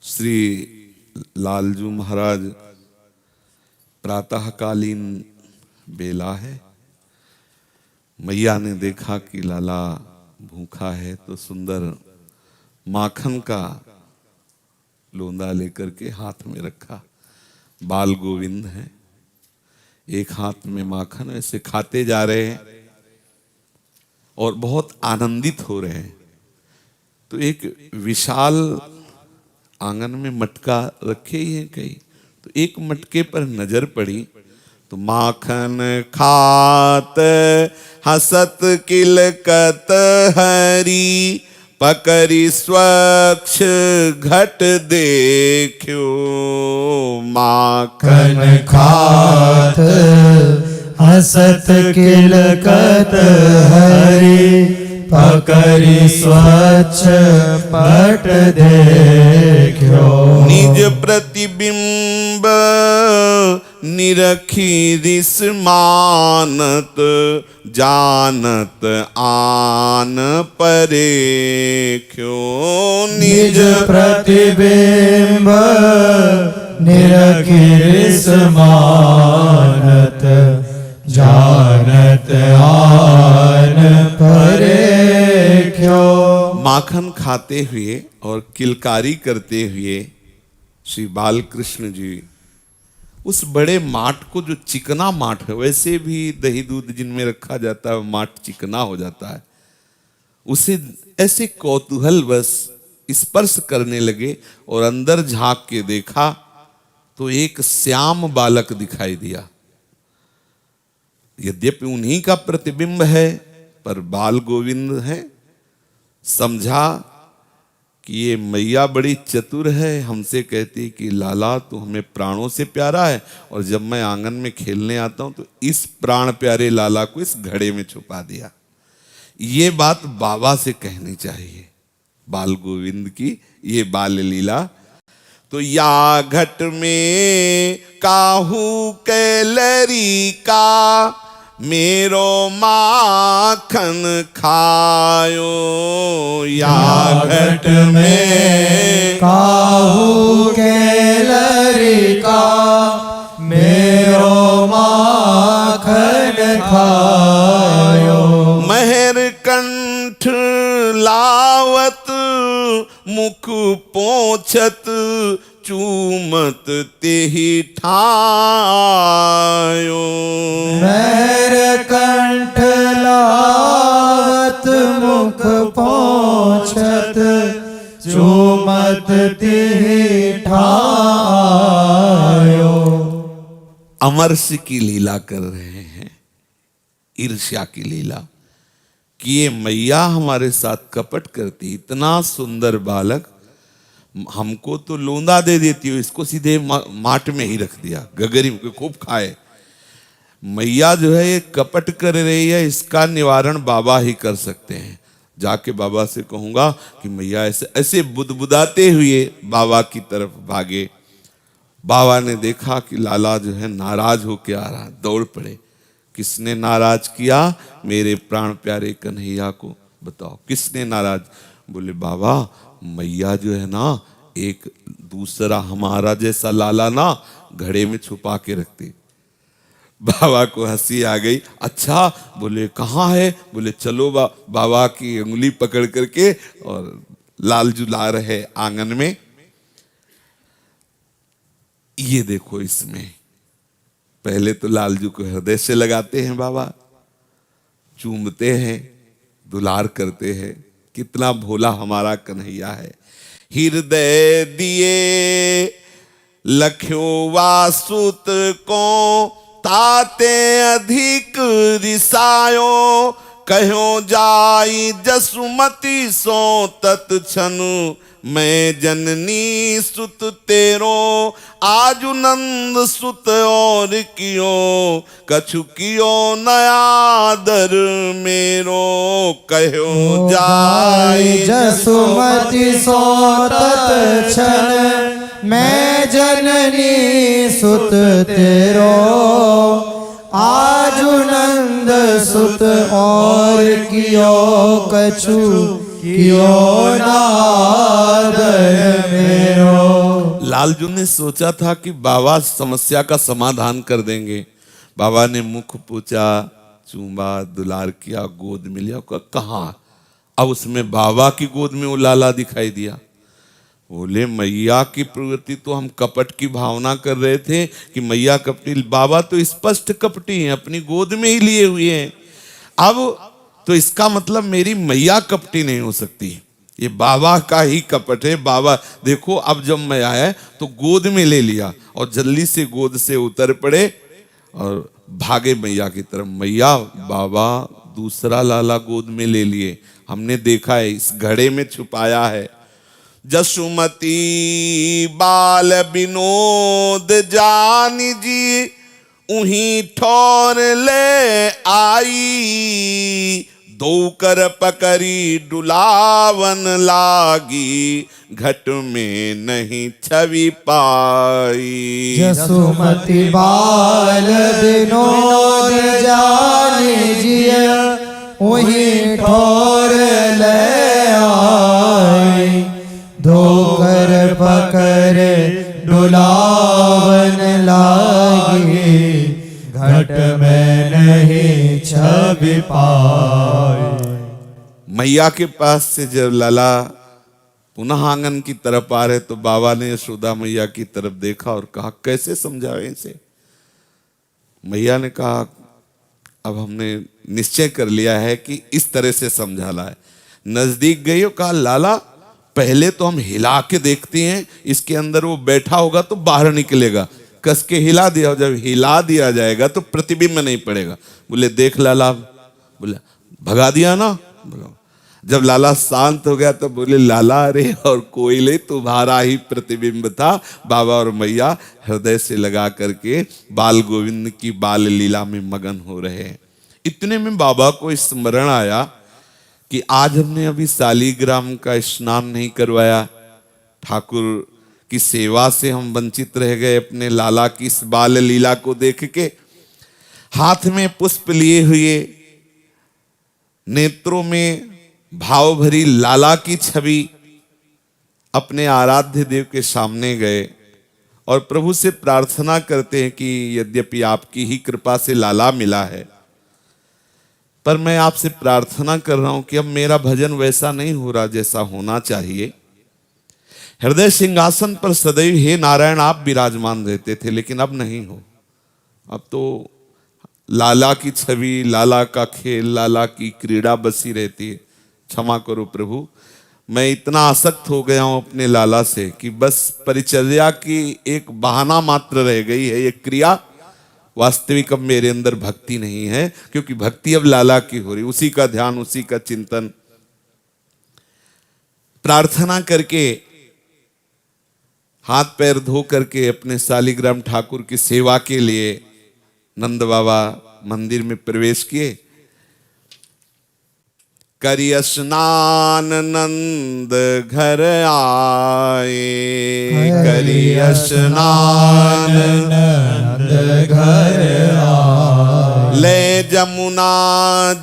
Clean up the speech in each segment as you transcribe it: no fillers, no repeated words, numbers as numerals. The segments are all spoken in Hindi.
श्री लालजू महाराज प्रातःकालीन बेला है। मैया ने देखा कि लाला भूखा है तो सुंदर माखन का लोंदा लेकर के हाथ में रखा। बाल गोविंद है, एक हाथ में माखन, ऐसे खाते जा रहे हैं और बहुत आनंदित हो रहे हैं। तो एक विशाल आंगन में मटका रखे ही हैं कई, तो एक मटके पर नजर पड़ी तो माखन खात हसत किलकत हरी, पकरी स्वच्छ घट देखो। माखन खात हसत किलकत हरी, पकरी स्वच्छ पट देखो। निज प्रतिबिंब निरखी रिस मानत, जानत आन परे क्यों। निज प्रतिबिंब निरखी रिस मानत, जानत आन परे क्यों। माखन खाते हुए और किलकारी करते हुए श्री बालकृष्ण जी उस बड़े माठ को, जो चिकना माठ है, वैसे भी दही दूध जिनमें रखा जाता है माठ चिकना हो जाता है, उसे ऐसे कौतूहल बस स्पर्श करने लगे और अंदर झांक के देखा तो एक श्याम बालक दिखाई दिया। यद्यपि उन्हीं का प्रतिबिंब है पर बाल गोविंद है। समझा कि ये मैया बड़ी चतुर है, हमसे कहती कि लाला तू हमें प्राणों से प्यारा है, और जब मैं आंगन में खेलने आता हूं तो इस प्राण प्यारे लाला को इस घड़े में छुपा दिया। ये बात बाबा से कहनी चाहिए, बाल गोविंद की ये बाल लीला। तो या घट में काहू कैलरी का, मेरो माखन खायो। या घट में काहू कैलरी का, मेरो माखन खायो। महर कंठ लावत मुख पोंछत, चूमत तेहि ठायो। महर कंठ लावत मुख पोंछत, चूमत तेहि ठायो। अमरस की लीला कर रहे हैं, ईर्ष्या की लीला कि ये मैया हमारे साथ कपट करती। इतना सुंदर बालक, हमको तो लोंदा दे देती हो, इसको सीधे माट में ही रख दिया, गगरी में खूब खाए। मैया जो है ये कपट कर रही है, इसका निवारण बाबा ही कर सकते हैं। जाके बाबा से कहूंगा कि मैया ऐसे ऐसे बुदबुदाते हुए बाबा की तरफ भागे। बाबा ने देखा कि लाला जो है नाराज होके आ रहा, दौड़ पड़े। किसने नाराज किया? मेरे प्राण प्यारे कन्हैया को बताओ किसने नाराज? बोले बाबा मैया जो है ना, एक दूसरा हमारा जैसा लाला ना घड़े में छुपा के रखती। बाबा को हंसी आ गई। अच्छा, बोले कहाँ है? बोले चलो बाबा की उंगली पकड़ करके, और लालजू ला रहे आंगन में। ये देखो, इसमें पहले तो लालजू को हृदय से लगाते हैं बाबा, चूमते हैं, दुलार करते हैं। कितना भोला हमारा कन्हैया है। हृदय दिए लख्यो वासुत को, ताते अधिक रिसायो। कहो जाई जसुमती सो तत्क्षण, मैं जननी सुत तेरो आजु नंद सुत और कियो। कछु कियो नयादर मेरो, कहो जाई जसुमती सो तत्क्षण, मैं जननी सुत तेरो आजु नंद सुत और कियो। कछु कियो नादर मेरो। लालजू ने सोचा था कि बाबा समस्या का समाधान कर देंगे। बाबा ने मुख पूछा, चूमा, दुलार किया, गोद में लिया, कहाँ? अब उसमें बाबा की गोद में वो लाला दिखाई दिया। बोले मैया की प्रवृत्ति तो हम कपट की भावना कर रहे थे कि मैया कपटी, बाबा तो स्पष्ट कपटी हैं, अपनी गोद में ही लिए हुए हैं। अब तो इसका मतलब मेरी मैया कपटी नहीं हो सकती, ये बाबा का ही कपट है। बाबा देखो, अब जब मैं आया तो गोद में ले लिया और जल्दी से गोद से उतर पड़े और भागे मैया की तरफ। मैया, बाबा दूसरा लाला गोद में ले लिए, हमने देखा है, इस घड़े में छुपाया है। जसुमती बाल विनोद जानी जी, उही ठौर ले आई। दो कर पकड़ी डुलावन लागी, घट में नहीं छवि पाई। जसुमती बाल विनोद जानी जिय, वही ठोर ले आई। धोकर पकर डुलावन लागी, घट में नहीं छवि पाई। मैया के पास से जब लाला पुनः आंगन की तरफ आ रहे तो बाबा ने यशोदा मैया की तरफ देखा और कहा, कैसे समझावे इसे? मैया ने कहा, अब हमने निश्चय कर लिया है कि इस तरह से समझाना है। नजदीक गई और कहा, लाला पहले तो हम हिला के देखते हैं, इसके अंदर वो बैठा होगा तो बाहर निकलेगा। कस के हिला दिया, और जब हिला दिया जाएगा तो प्रतिबिंब नहीं पड़ेगा। बोले देख लाला, बोले भगा दिया ना, भगा। जब लाला शांत हो गया तो बोले, लाला अरे और कोई ले, तुम्हारा ही प्रतिबिंब था। बाबा और मैया हृदय से लगा करके बाल गोविंद की बाल लीला में मगन हो रहे हैं। इतने में बाबा को स्मरण आया कि आज हमने अभी शालीग्राम का स्नान नहीं करवाया, ठाकुर की सेवा से हम वंचित रह गए अपने लाला की इस बाल लीला को देख के। हाथ में पुष्प लिए हुए, नेत्रों में भाव भरी लाला की छवि अपने आराध्य देव के सामने गए और प्रभु से प्रार्थना करते हैं कि यद्यपि आपकी ही कृपा से लाला मिला है, पर मैं आपसे प्रार्थना कर रहा हूं कि अब मेरा भजन वैसा नहीं हो रहा जैसा होना चाहिए। हृदय सिंहासन पर सदैव हे नारायण आप विराजमान रहते थे, लेकिन अब नहीं हो। अब तो लाला की छवि, लाला का खेल, लाला की क्रीड़ा बसी रहती है। क्षमा करो प्रभु, मैं इतना आसक्त हो गया हूं अपने लाला से कि बस परिचर्या की एक बहाना मात्र रह गई है ये क्रिया। वास्तविक अब मेरे अंदर भक्ति नहीं है, क्योंकि भक्ति अब लाला की हो रही, उसी का ध्यान, उसी का चिंतन। प्रार्थना करके, हाथ पैर धो करके अपने शालीग्राम ठाकुर की सेवा के लिए नंद बाबा मंदिर में प्रवेश किए। करी स्नान नंद घर आए, करी स्नान नंद घर आए। ले जमुना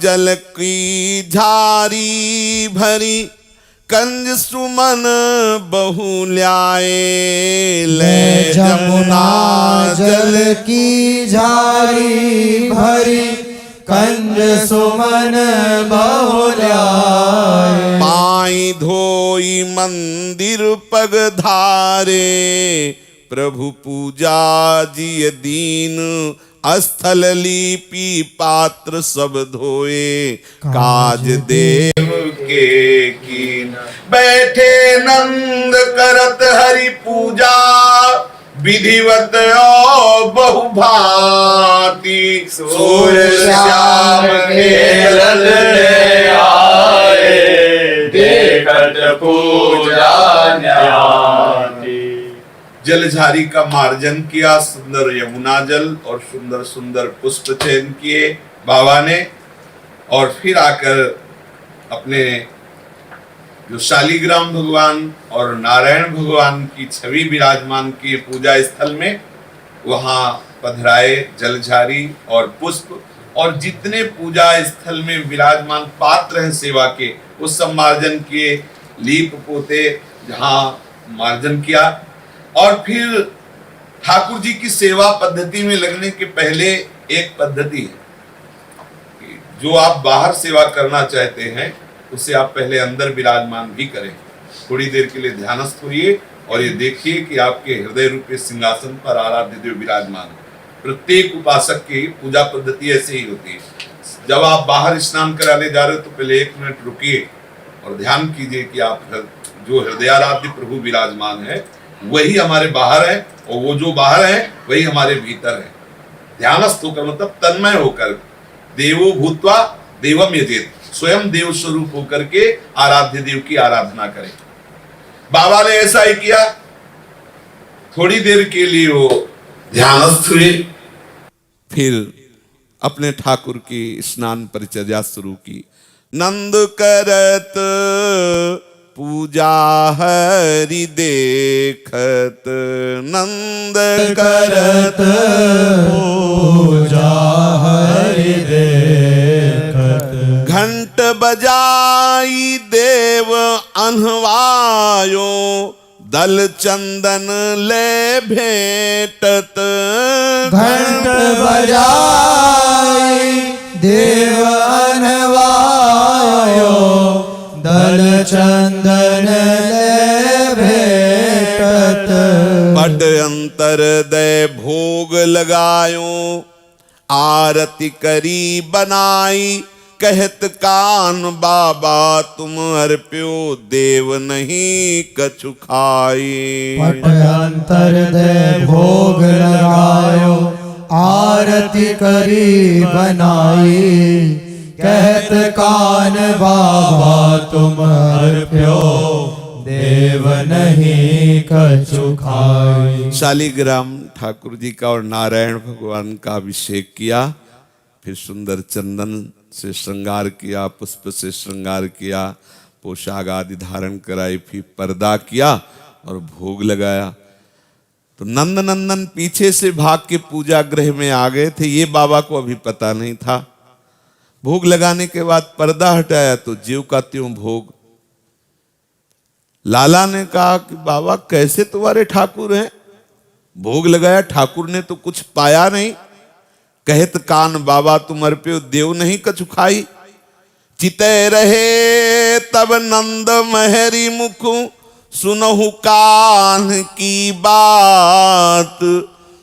जल की झारी भरी, कंज सुमन बहु ल्याए। ले जमुना जल की झारी भरी, कंज सुमन बहु ल्याए। पाई धोई मंदिर पग धारे, प्रभु पूजा जिय दीन स्थल लीपी पात्र सब धोए। काज देव के कीन, बैठे नंद करत हरि पूजा, विधिवत बहु भांति। सूर्य श्याम खेलत आए, देखत पूजा न्याती। जलझारी का मार्जन किया, सुंदर यमुना जल और सुंदर सुंदर पुष्प चयन किए बाबा ने, और फिर आकर अपने जो शालीग्राम भगवान और नारायण भगवान की छवि विराजमान की पूजा स्थल में, वहां पधराए जलझारी और पुष्प, और जितने पूजा स्थल में विराजमान पात्र हैं सेवा के, वो सब मार्जन किए, लीप पोते, जहां मार्जन किया। और फिर ठाकुर जी की सेवा पद्धति में लगने के पहले एक पद्धति है कि जो आप बाहर सेवा करना चाहते हैं उसे आप पहले अंदर विराजमान भी करें। थोड़ी देर के लिए ध्यानस्थ होइए और ये देखिए कि आपके हृदय रूपी सिंहासन पर आराध्य देव विराजमान है। प्रत्येक उपासक की पूजा पद्धति ऐसे ही होती है। जब आप बाहर स्नान कराने जा रहे हो तो पहले 1 मिनट रुकिए और ध्यान कीजिए कि आप जो हृदयाराध्य प्रभु विराजमान है वही हमारे बाहर है और वो जो बाहर है वही हमारे भीतर है। ध्यानस्थ होकर मतलब तन्मय होकर, देवो भूत्वा देवम यजेत, स्वयं देव स्वरूप होकर के आराध्य देव की आराधना करें। बाबा ने ऐसा ही किया। थोड़ी देर के लिए वो ध्यानस्थ हुए, फिर अपने ठाकुर की स्नान परिचर्या शुरू की। नंद करत पूजा हरि देखत, नंद करत पूजा हरि देखत, घंट बजाई देव अनवायो, दल चंदन ले भेटत। घंट बजाई देव अनवायो, दल चंदन ले भेटत। बड़ अंतर दे भोग लगायो, आरती करी बनाई, कहत कान बाबा तुम अर्प्यो, देव नहीं कछु खाई। पट अंतर दे भोग लगायो, आरती करी बनाई, कहत कान बाबा तुम अर्प्यो, देव नहीं कछु खाई। शालिग्राम ठाकुर जी का और नारायण भगवान का अभिषेक किया, फिर सुंदर चंदन से श्रृंगार किया, पुष्प से श्रृंगार किया, पोशाक आदि धारण कराई, फिर पर्दा किया और भोग लगाया। तो नंद नंदन पीछे से भाग के पूजा गृह में आ गए थे। ये बाबा को अभी पता नहीं था। भोग लगाने के बाद पर्दा हटाया तो ज्यों का त्यों भोग। लाला ने कहा कि बाबा कैसे तुम्हारे ठाकुर हैं? भोग लगाया, ठाकुर ने तो कुछ पाया नहीं। कहत कान बाबा तुम अर्प्यो, देव नहीं कछु खाई। चितय रहे तब नंद महरी मुख, सुनहु कान की बात।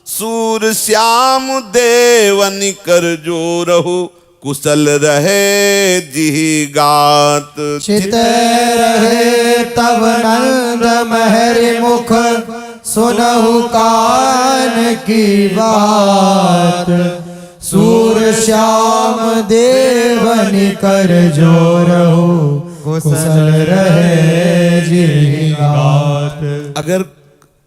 सूर श्याम देवन कर जो रहु, कुशल रहे जी गात। चितय रहे तब नंद महरी मुख, सुनहु कान की बात। सूर श्याम देवन कर जो रहु, कुशल रहे जी गात। अगर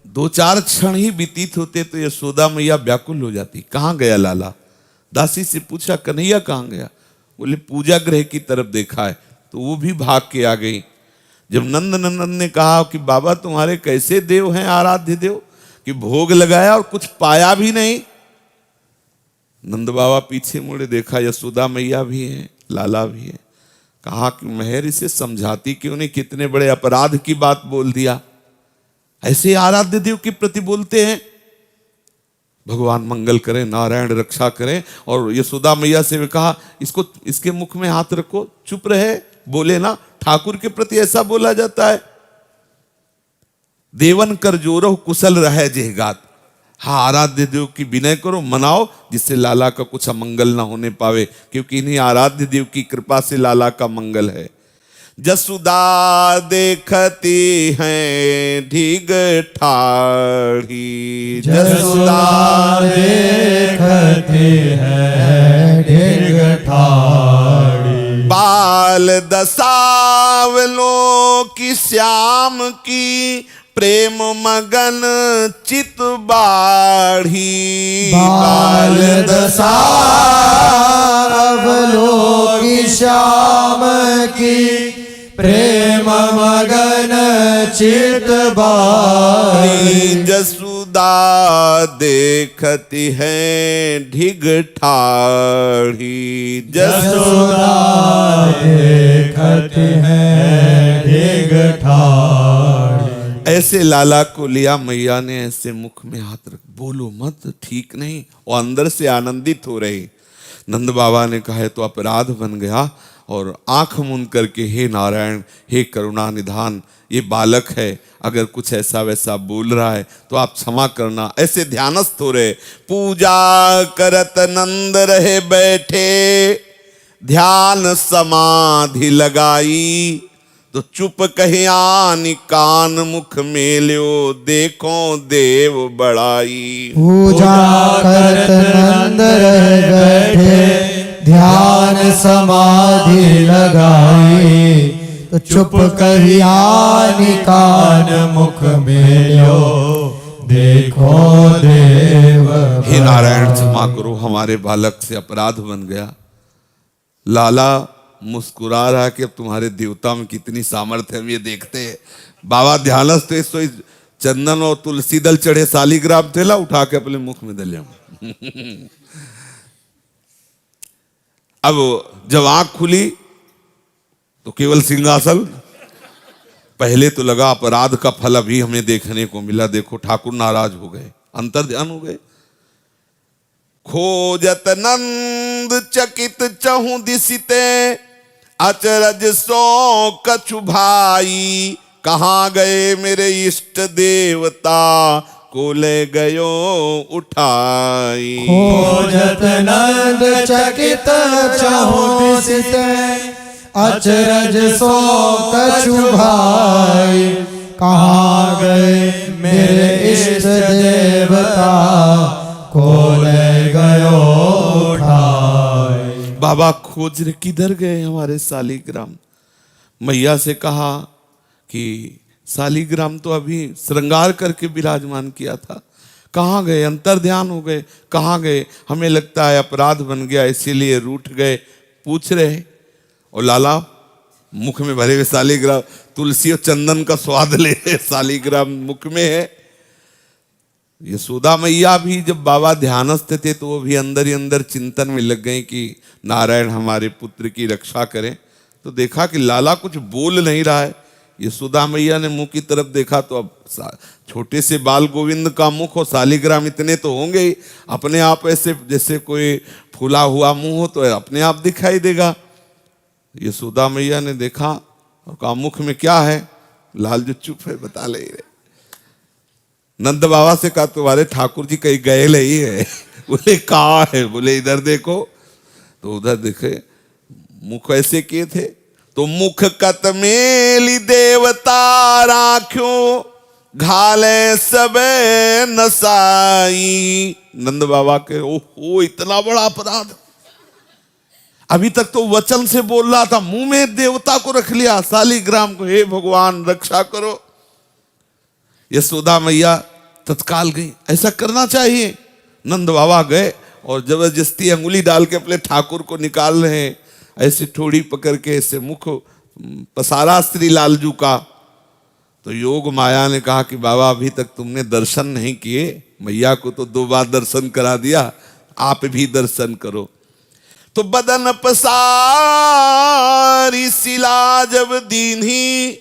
2-4 क्षण ही व्यतीत होते तो यशोदा मैया व्याकुल हो जाती। कहाँ गया लाला? दासी से पूछा कन्हैया कहाँ गया? बोले पूजा गृह की तरफ देखा है। तो वो भी भाग के आ गई। जब नंद नंदन ने कहा कि बाबा तुम्हारे कैसे देव हैं आराध्य देव कि भोग लगाया और कुछ पाया भी नहीं। नंद बाबा पीछे मुड़े, देखा यशोदा मैया भी हैं, लाला भी है। कहा कि मेहर इसे समझाती क्यों नहीं? कितने बड़े अपराध की बात बोल दिया। ऐसे आराध्य देव के प्रति बोलते हैं। भगवान मंगल करें, नारायण रक्षा करें। और यशोदा मैया से भी कहा इसको, इसके मुख में हाथ रखो, चुप रहे, बोले ना। ठाकुर के प्रति ऐसा बोला जाता है। देवन कर जोरो कुशल रहे जेहगात। हाँ, आराध्य देव की विनय करो, मनाओ, जिससे लाला का कुछ अमंगल ना होने पावे, क्योंकि इन्हीं आराध्य देव की कृपा से लाला का मंगल है। जसुदा देखती हैं ढीग ठाड़ी, जसुदा देखती हैं ढीग ठाड़ी। बाल दसावलो की श्याम की, प्रेम मगन चित बाढ़ी। बाल दसावलो की श्याम की, प्रेम मगन चित बाढ़ी। जसुदा देखती है ढिग ठाड़ी, जसुदा देखती है ढिग ठाड़ी। ऐसे लाला को लिया, मैया ने ऐसे मुख में हाथ रख, बोलो मत, ठीक नहीं। और अंदर से आनंदित हो रही। नंद बाबा ने कहा तो अपराध बन गया, और आंख मूंद करके हे नारायण, हे करुणा निधान, ये बालक है, अगर कुछ ऐसा वैसा बोल रहा है तो आप क्षमा करना। ऐसे ध्यानस्थ हो रहे। पूजा करत नंद रहे बैठे, ध्यान समाधि लगाई, तो चुप कहे आनि कान मुख मेल्यो, देखो देव बड़ाई। पूजा करत नंद रहे बैठे, ध्यान समाधि लगाई, तो चुप कहिया कान मुख मेल्यो, देखो देव। हे नारायण क्षमा करो, हमारे बालक से अपराध बन गया। लाला मुस्कुरा रहा कि अब तुम्हारे देवता में कितनी सामर्थ्य है, हम ये देखते हैं। बाबा ध्यानस्थ सोई चंदन और तुलसी दल चढ़े शालिग्राम थेला उठा के अपने मुख में दलिया। अब जब आंख खुली तो केवल सिंहासन। पहले तो लगा अपराध का फल अभी हमें देखने को मिला, देखो ठाकुर नाराज हो गए, अंतर ध्यान हो गए। खोजत नंद चकित चहु दिसिते, अचरज सो कछु भाई, कहाँ गए मेरे इष्ट देवता, को ले गयो उठाई। खोजत नंद चकित चहु दिसिते, अचरज सो कछु भाई, कहाँ गए मेरे इष्ट देवता, को ले गयो उठाई। बाबा खोज रहे किधर गए हमारे शालिग्राम। मैया से कहा कि शालिग्राम तो अभी श्रृंगार करके विराजमान किया था, कहाँ गए, अंतर ध्यान हो गए, कहाँ गए, हमें लगता है अपराध बन गया इसीलिए रूठ गए। पूछ रहे, और लाला मुख में भरे हुए शालिग्राम, तुलसी और चंदन का स्वाद ले रहे, शालिग्राम मुख में है। यशोदा मैया भी जब बाबा ध्यानस्थ थे तो वो भी अंदर ही अंदर चिंतन में लग गए कि नारायण हमारे पुत्र की रक्षा करें। तो देखा कि लाला कुछ बोल नहीं रहा है। यशोदा मैया ने मुंह की तरफ देखा तो अब छोटे से बाल गोविंद का मुख और शालिग्राम इतने तो होंगे ही, अपने आप ऐसे जैसे कोई फूला हुआ मुंह हो तो अपने आप दिखाई देगा। यशोदा मैया ने देखा और कहा मुख में क्या है। लाल जो चुप है बता ले रहे। नंद बाबा से कहा तुम्हारे ठाकुर जी कहीं गए नहीं है। बोले कहाँ है, बोले इधर देखो। तो उधर देखे, मुख ऐसे किए थे, तो मुख कत मेली देवता राख्यो, घाले सबे नसाई। नंद बाबा के ओहो इतना बड़ा अपराध, अभी तक तो वचन से बोल रहा था, मुंह में देवता को रख लिया, शालिग्राम को, हे भगवान रक्षा करो। यशोदा मैया तत्काल गई, ऐसा करना चाहिए। नंद बाबा गए और जबरदस्ती अंगुली डाल के अपने ठाकुर को निकाल रहे हैं, ऐसे ठोड़ी पकड़ के ऐसे मुख पसारा श्री लालजू का। तो योग माया ने कहा कि बाबा अभी तक तुमने दर्शन नहीं किए, मैया को तो 2 बार दर्शन करा दिया, आप भी दर्शन करो। तो बदन पसारी शिला जब दीन्ही,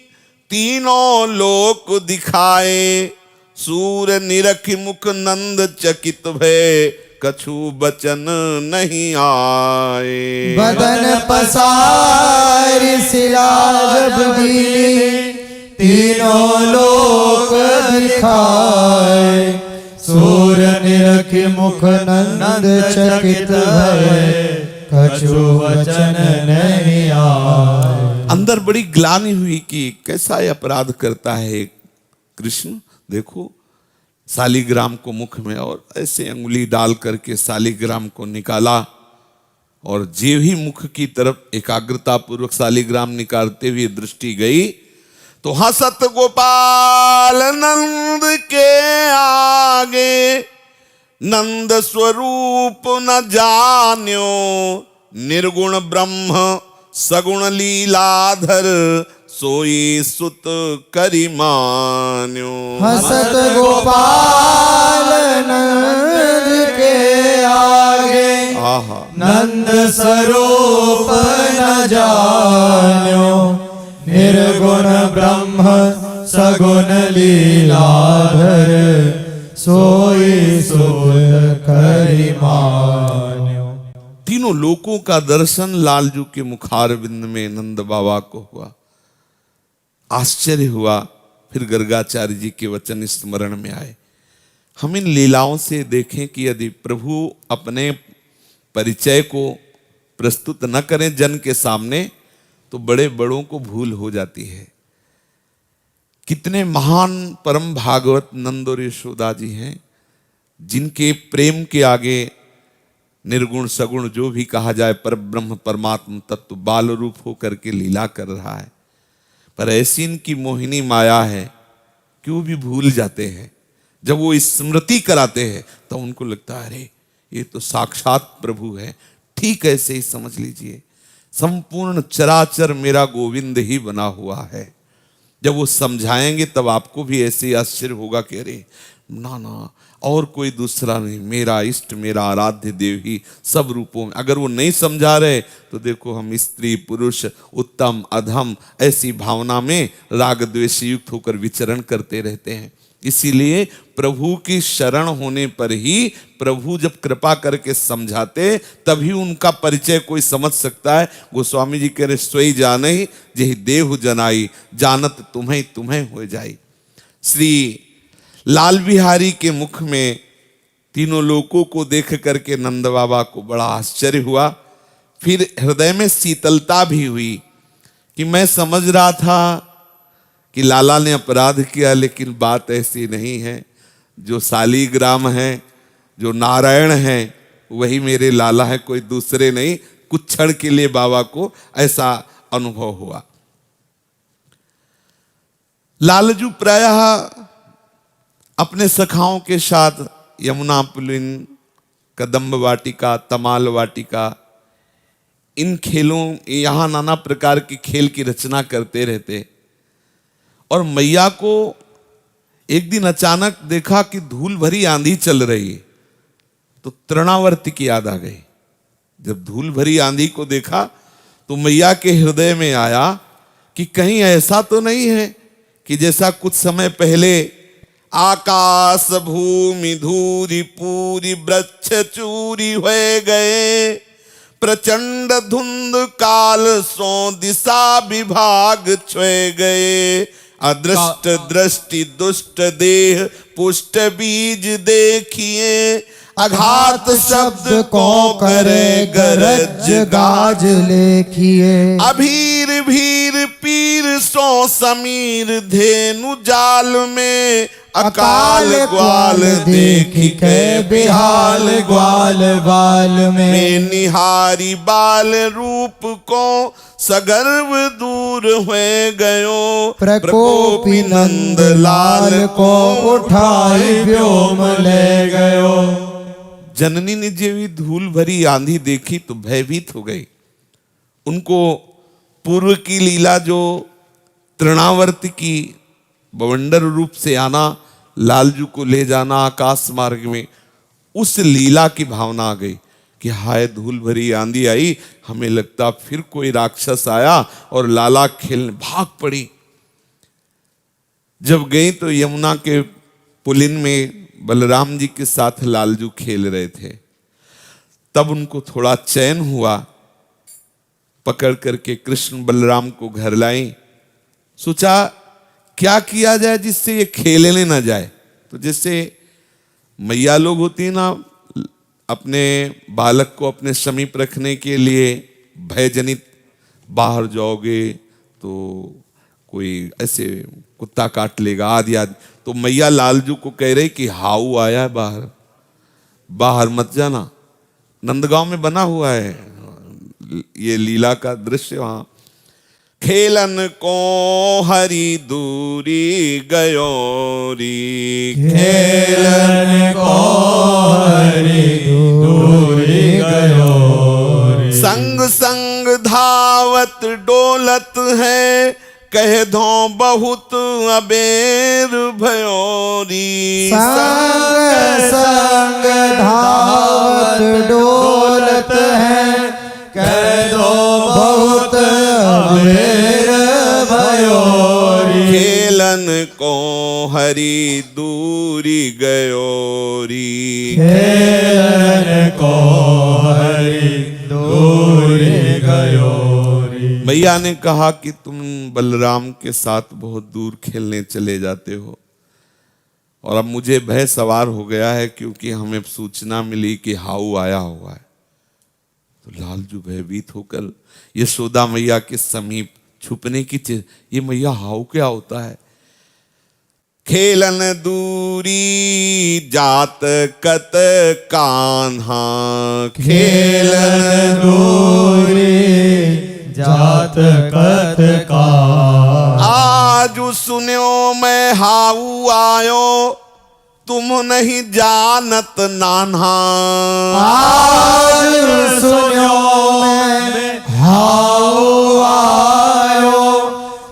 तीनों लोक दिखाए, सूर निरख मुख नंद चकित भय, कछु बचन नहीं आए। बदन पसारी शिला जब दीन्ही, तीनों लोक दिखाए, सूर निरख मुख नंद चकित भय, कछु वचन नहीं आए। अंदर बड़ी ग्लानि हुई कि कैसा ये अपराध करता है कृष्ण। देखो शालिग्राम को मुख में और ऐसे अंगुली डाल करके शालिग्राम को निकाला, और जे ही मुख की तरफ एकाग्रता पूर्वक शालिग्राम निकालते हुए दृष्टि गई तो हसत गोपाल नंद के आगे, नंद स्वरूप न जान्यो, निर्गुण ब्रह्म सगुण लीलाधर, सोई सुत करिमान्यो। हसत गोपाल नंद के आगे, नंद स्वरूप न जान्यो, निर्गुण ब्रह्म सगुन लीलाधर सोई सुत करि मान्यो। तीनों लोकों का दर्शन लालजू के मुखारविंद में नंद बाबा को हुआ। आश्चर्य हुआ। फिर गर्गाचार्य जी के वचन स्मरण में आए। हम इन लीलाओं से देखें कि यदि प्रभु अपने परिचय को प्रस्तुत न करें जन के सामने तो बड़े बड़ों को भूल हो जाती है। कितने महान परम भागवत नंद और यशोदा जी हैं जिनके प्रेम के आगे निर्गुण सगुण जो भी कहा जाए पर ब्रह्म परमात्म तत्व बाल रूप होकर के लीला कर रहा है। पर ऐसी इनकी मोहिनी माया है कि वो भी भूल जाते हैं। जब वो स्मृति कराते हैं तो उनको लगता है अरे ये तो साक्षात प्रभु है। ठीक ऐसे ही समझ लीजिए संपूर्ण चराचर मेरा गोविंद ही बना हुआ है। जब वो समझाएंगे तब आपको भी ऐसे ही आश्चर्य होगा कि अरे ना ना और कोई दूसरा नहीं, मेरा इष्ट मेरा आराध्य देव ही सब रूपों में। अगर वो नहीं समझा रहे तो देखो हम स्त्री पुरुष उत्तम अधम ऐसी भावना में राग द्वेष युक्त होकर विचरण करते रहते हैं। इसीलिए प्रभु की शरण होने पर ही प्रभु जब कृपा करके समझाते तभी उनका परिचय कोई समझ सकता है। गोस्वामी जी कह रहे सोई जाने ही यही देहु जनाई जानत तुम्हें तुम्हें हो जाई। श्री लाल बिहारी के मुख में तीनों लोकों को देख करके नंद बाबा को बड़ा आश्चर्य हुआ। फिर हृदय में शीतलता भी हुई कि मैं समझ रहा था कि लाला ने अपराध किया, लेकिन बात ऐसी नहीं है। जो शालीग्राम है जो नारायण है वही मेरे लाला है, कोई दूसरे नहीं। कुछ क्षण के लिए बाबा को ऐसा अनुभव हुआ। लालजू प्रायः अपने सखाओं के साथ यमुना पुलिन कदम्ब वाटिका तमाल वाटिका इन खेलों यहाँ नाना प्रकार के खेल की रचना करते रहते। और मैया को एक दिन अचानक देखा कि धूल भरी आंधी चल रही है तो तृणावर्ती की याद आ गई। जब धूल भरी आंधी को देखा तो मैया के हृदय में आया कि कहीं ऐसा तो नहीं है कि जैसा कुछ समय पहले आकाश भूमि धूरी पूरी वृक्ष चूरी हो गए, प्रचंड धुंध काल सो दिशा विभाग छुए गए, अदृष्ट दृष्टि दुष्ट देह पुष्ट बीज देखिए, अघात शब्द को करे गरज गाज लेखिए, अभीर भीर पीर सो समीर धेनु जाल में, अकाल ग्वाल देखी के बेहाल ग्वाल बाल में, निहारी बाल रूप को सगर्व दूर हुए गयो, प्रकोपी नंद लाल को उठाई व्योम ले गयो। जननी ने जेवी धूल भरी आंधी देखी तो भयभीत हो गई। उनको पूर्व की लीला जो तृणावर्त की बवंडर रूप से आना, लालजू को ले जाना आकाश मार्ग में, उस लीला की भावना आ गई कि हाय धूल भरी आंधी आई, हमें लगता फिर कोई राक्षस आया और लाला खेलने भाग पड़ी। जब गई तो यमुना के पुलिन में बलराम जी के साथ लालजू खेल रहे थे। तब उनको थोड़ा चैन हुआ, पकड़ करके कृष्ण बलराम को घर लाई। सोचा क्या किया जाए जिससे ये खेलने ना जाए। तो जैसे मैया लोग होती है ना, अपने बालक को अपने समीप रखने के लिए भयजनित, बाहर जाओगे तो कोई ऐसे कुत्ता काट लेगा आदि आदि। तो मैया लालजू को कह रही कि हाउ आया है बाहर, बाहर मत जाना। नंदगांव में बना हुआ है ये लीला का दृश्य। वहां खेलन को हरी दूरी गयोरी, खेलन को हरी दूरी गयोरी, संग संग धावत डोलत है, कह दो बहुत अबेर भयोरी। संग संग धावत डोलत है, कह दो बहुत अबेर भयोरी। खेलन खेलन को हरि दूरी गयोरी। खेलन को हरि दूरी गयोरी। मैया ने कहा कि तुम बलराम के साथ बहुत दूर खेलने चले जाते हो और अब मुझे भय सवार हो गया है, क्योंकि हमें सूचना मिली कि हाउ आया हुआ है। तो लालजू भयभीत होकर यशोदा मैया के समीप छुपने की चीज, ये मैया हाउ क्या होता है? खेलन दूरी जात कत कान्हा। खेलन दूरी जात कत कान्हा। आज सुन्यो मैं हाउ आयो तुम नहीं जानत नान्हा। आज सुन्यो मैं हाउ आयो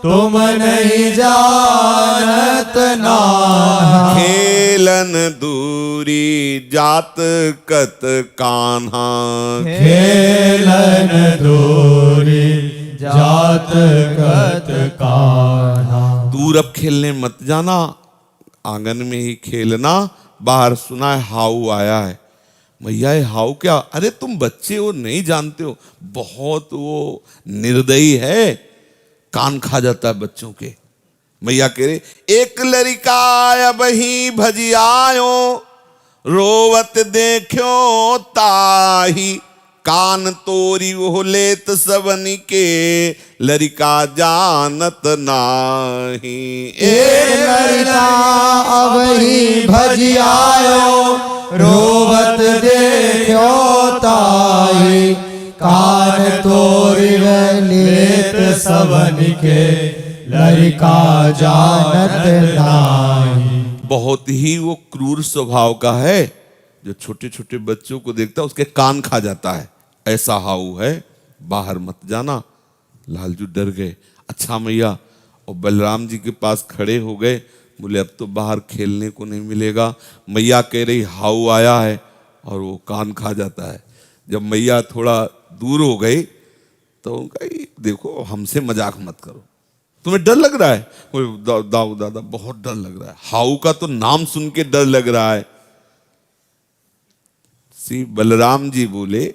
तुम नहीं जानत नान्हा। खेलन दूरी जात कत कान्हा। खेलन दूरी जात कत कान्हा। दूर अब खेलने मत जाना, आंगन में ही खेलना। बाहर सुना है हाउ आया है। मैया ये हाउ क्या? अरे तुम बच्चे हो, नहीं जानते हो, बहुत वो निर्दयी है, कान खा जाता है बच्चों के। मैया कह रहे एक लड़का अब ही भजियायो रोवत देखो ताही। कान तोरी वो लेत सबनी के लड़का जानत नाही। एक लड़का अब ही भजियायो रोवत देखो ताई। कान तोरी लेत सबनी के लड़का जानत नाही। बहुत ही वो क्रूर स्वभाव का है, जो छोटे छोटे बच्चों को देखता है उसके कान खा जाता है। ऐसा हाउ है, बाहर मत जाना। लालजू डर गए। अच्छा मैया, और बलराम जी के पास खड़े हो गए, बोले अब तो बाहर खेलने को नहीं मिलेगा। मैया कह रही हाउ आया है और वो कान खा जाता है। जब मैया थोड़ा दूर हो गई तो उनका देखो हमसे मजाक मत करो, तुम्हें डर लग रहा है? दाऊ दादा बहुत डर लग रहा है, हाउ का तो नाम सुन के डर लग रहा है। श्री बलराम जी बोले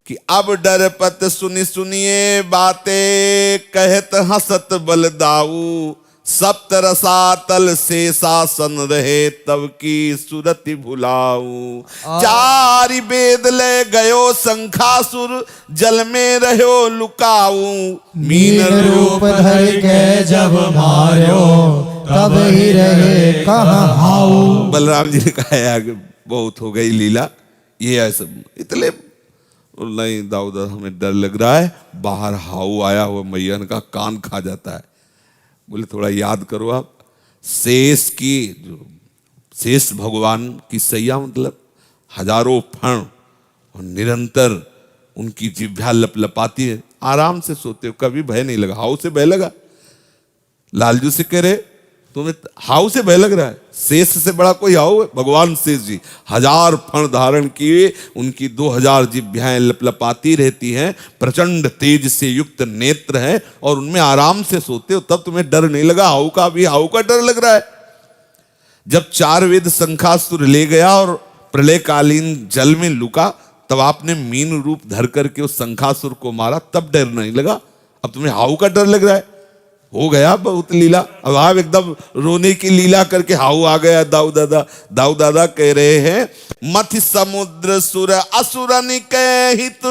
कि अब डर पत सुनी सुनिए बातें कहत हसत बलदाऊ। सप्त रसातल से शासन रहे तब की सुरति भुलाऊ। चारि वेद ले गयो शंखासुर जल में रहो लुकाऊ। मीन रूप धर के जब मार्यो तब ही रहे कहाँ हाउ। बलराम जी ने कहा यार बहुत हो गई लीला, ये ऐसा इतने नहीं दाऊद हमें डर लग रहा है, बाहर हाउ आया हुआ मैया का कान खा जाता है। बोले थोड़ा याद करो आप, शेष की जो शेष भगवान की सैया मतलब हजारों फण और निरंतर उनकी जिह्वा लपलपाती है, आराम से सोते हो, कभी भय नहीं लगा। हाउ से भय लगा? लालजू से कह रहे तुम्हें हाउ से भय लग रहा है? शेष से बड़ा कोई हाउ है? भगवान शेष जी 1000 फण धारण किए, उनकी 2000 जिह्वाएं लपलपाती रहती हैं, प्रचंड तेज से युक्त नेत्र हैं और उनमें आराम से सोते हो, तब तुम्हें डर नहीं लगा? हाउ का भी हाउ का डर लग रहा है? जब 4 वेद शंखासुर ले गया और प्रलयकालीन जल में लुका, तब आपने मीन रूप धर करके उस शंखासुर को मारा, तब डर नहीं लगा? अब तुम्हें हाउ का डर लग रहा है? हो गया बहुत लीला। अब आप एकदम रोने की लीला करके हाउ आ गया। दाऊ दादा कह रहे हैं मथि समुद्र सुर असुरन के हित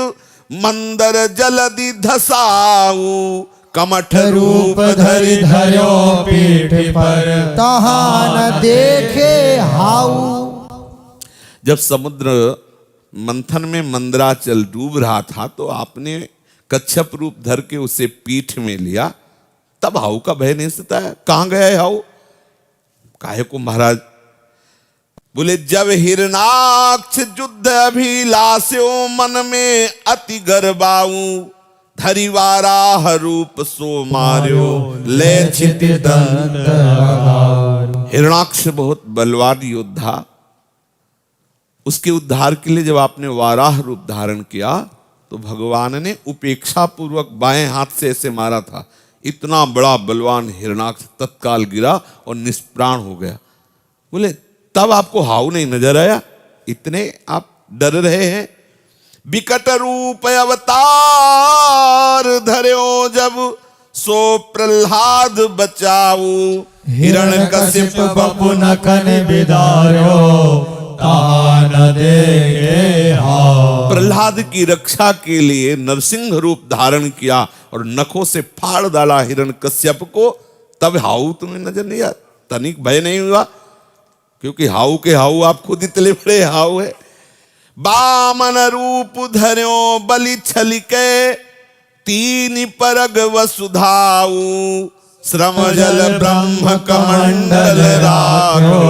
मंदर जलदि धसाऊ। कमठ रूप धरि धर्यो पीठ पर तहाँ न देखे हाउ। जब समुद्र मंथन में मंदराचल डूब रहा था तो आपने कच्छप रूप धर के उसे पीठ में लिया, तब हाउ का भय नहीं सताया। कहां गया है हाउ? काहे को महाराज? बोले जब हिरणाक्ष युद्ध अभिलाषो मन में अति गर्बाऊ। धरि वाराह रूप सो मार्यो ले छिति दंत। हिरणाक्ष बहुत बलवान योद्धा, उसके उद्धार के लिए जब आपने वाराह रूप धारण किया तो भगवान ने उपेक्षा पूर्वक बाएं हाथ से ऐसे मारा था, इतना बड़ा बलवान हिरणाक्ष तत्काल गिरा और निष्प्राण हो गया। बोले तब आपको हाउ नहीं नजर आया? इतने आप डर रहे हैं। विकट रूप अवतार धर्यो जब सो प्रहलाद बचाऊ। हिरण्यकशिप बपु नखन बिदार्यो तान देखे हाउ। प्रहलाद की रक्षा के लिए नरसिंह रूप धारण किया और नखों से फाड़ डाला हिरण्यकश्यप को। तब हाउ तुम्हें नजर नहीं आया? तनिक भय नहीं हुआ? क्योंकि हाउ के हाउ आप खुद इतने बड़े हाउ है। बामन रूप धर्यो बलि छलिके तीन परग वसुधाऊ। श्रम जल ब्रह्म कमंडल राखो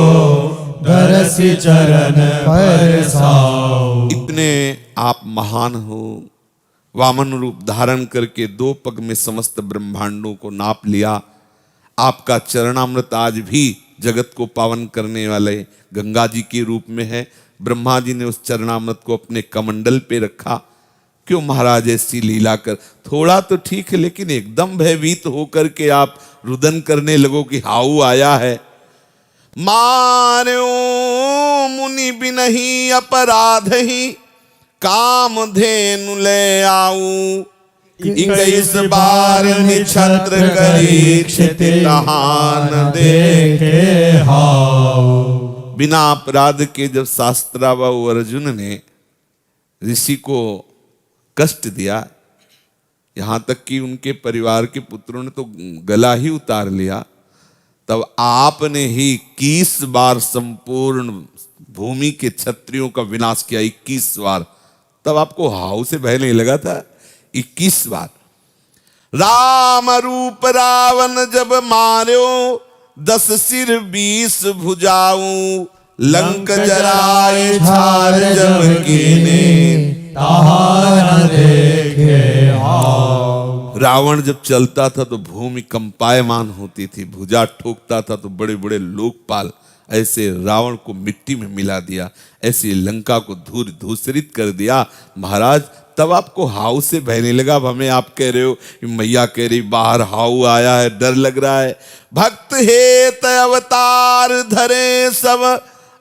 दरसि चरण परसाऊ। इतने आप महान हो। वामन रूप धारण करके 2 पग में समस्त ब्रह्मांडों को नाप लिया। आपका चरणामृत आज भी जगत को पावन करने वाले गंगा जी के रूप में है। ब्रह्मा जी ने उस चरणामृत को अपने कमंडल पे रखा। क्यों महाराज ऐसी लीला कर? थोड़ा तो ठीक है, लेकिन एकदम भयभीत होकर के आप रुदन करने लगो कि हाउ आया है। मार्यो मुनि बिनहि अपराध ही काम धेनु ले आऊ। 21 बार निछत्र करी क्षिति लहान देखे हाउ। बिना अपराध के जब शास्त्राबाहु अर्जुन ने ऋषि को कष्ट दिया, यहां तक कि उनके परिवार के पुत्रों ने तो गला ही उतार लिया, तब आपने ही 21 बार संपूर्ण भूमि के क्षत्रियों का विनाश किया। 21 बार। तब आपको हाउ से भय नहीं लगा था? 21 बार। राम रूप रावण जब मार्यो 10 सिर 20 भुजाऊ। लंक जराए छार जब कीने ताहार देखे हाउ। रावण जब चलता था तो भूमि कंपायमान होती थी, भुजा ठोकता था तो बड़े बड़े लोकपाल ऐसे रावण को मिट्टी में मिला दिया, ऐसी लंका को धूर धूसरित कर दिया। महाराज तब आपको हाउ से भय नहीं लगा? अब हमें आप कह रहे हो, मैया कह रही बाहर हाउ आया है, डर लग रहा है। भक्त हेत अवतार धरे सब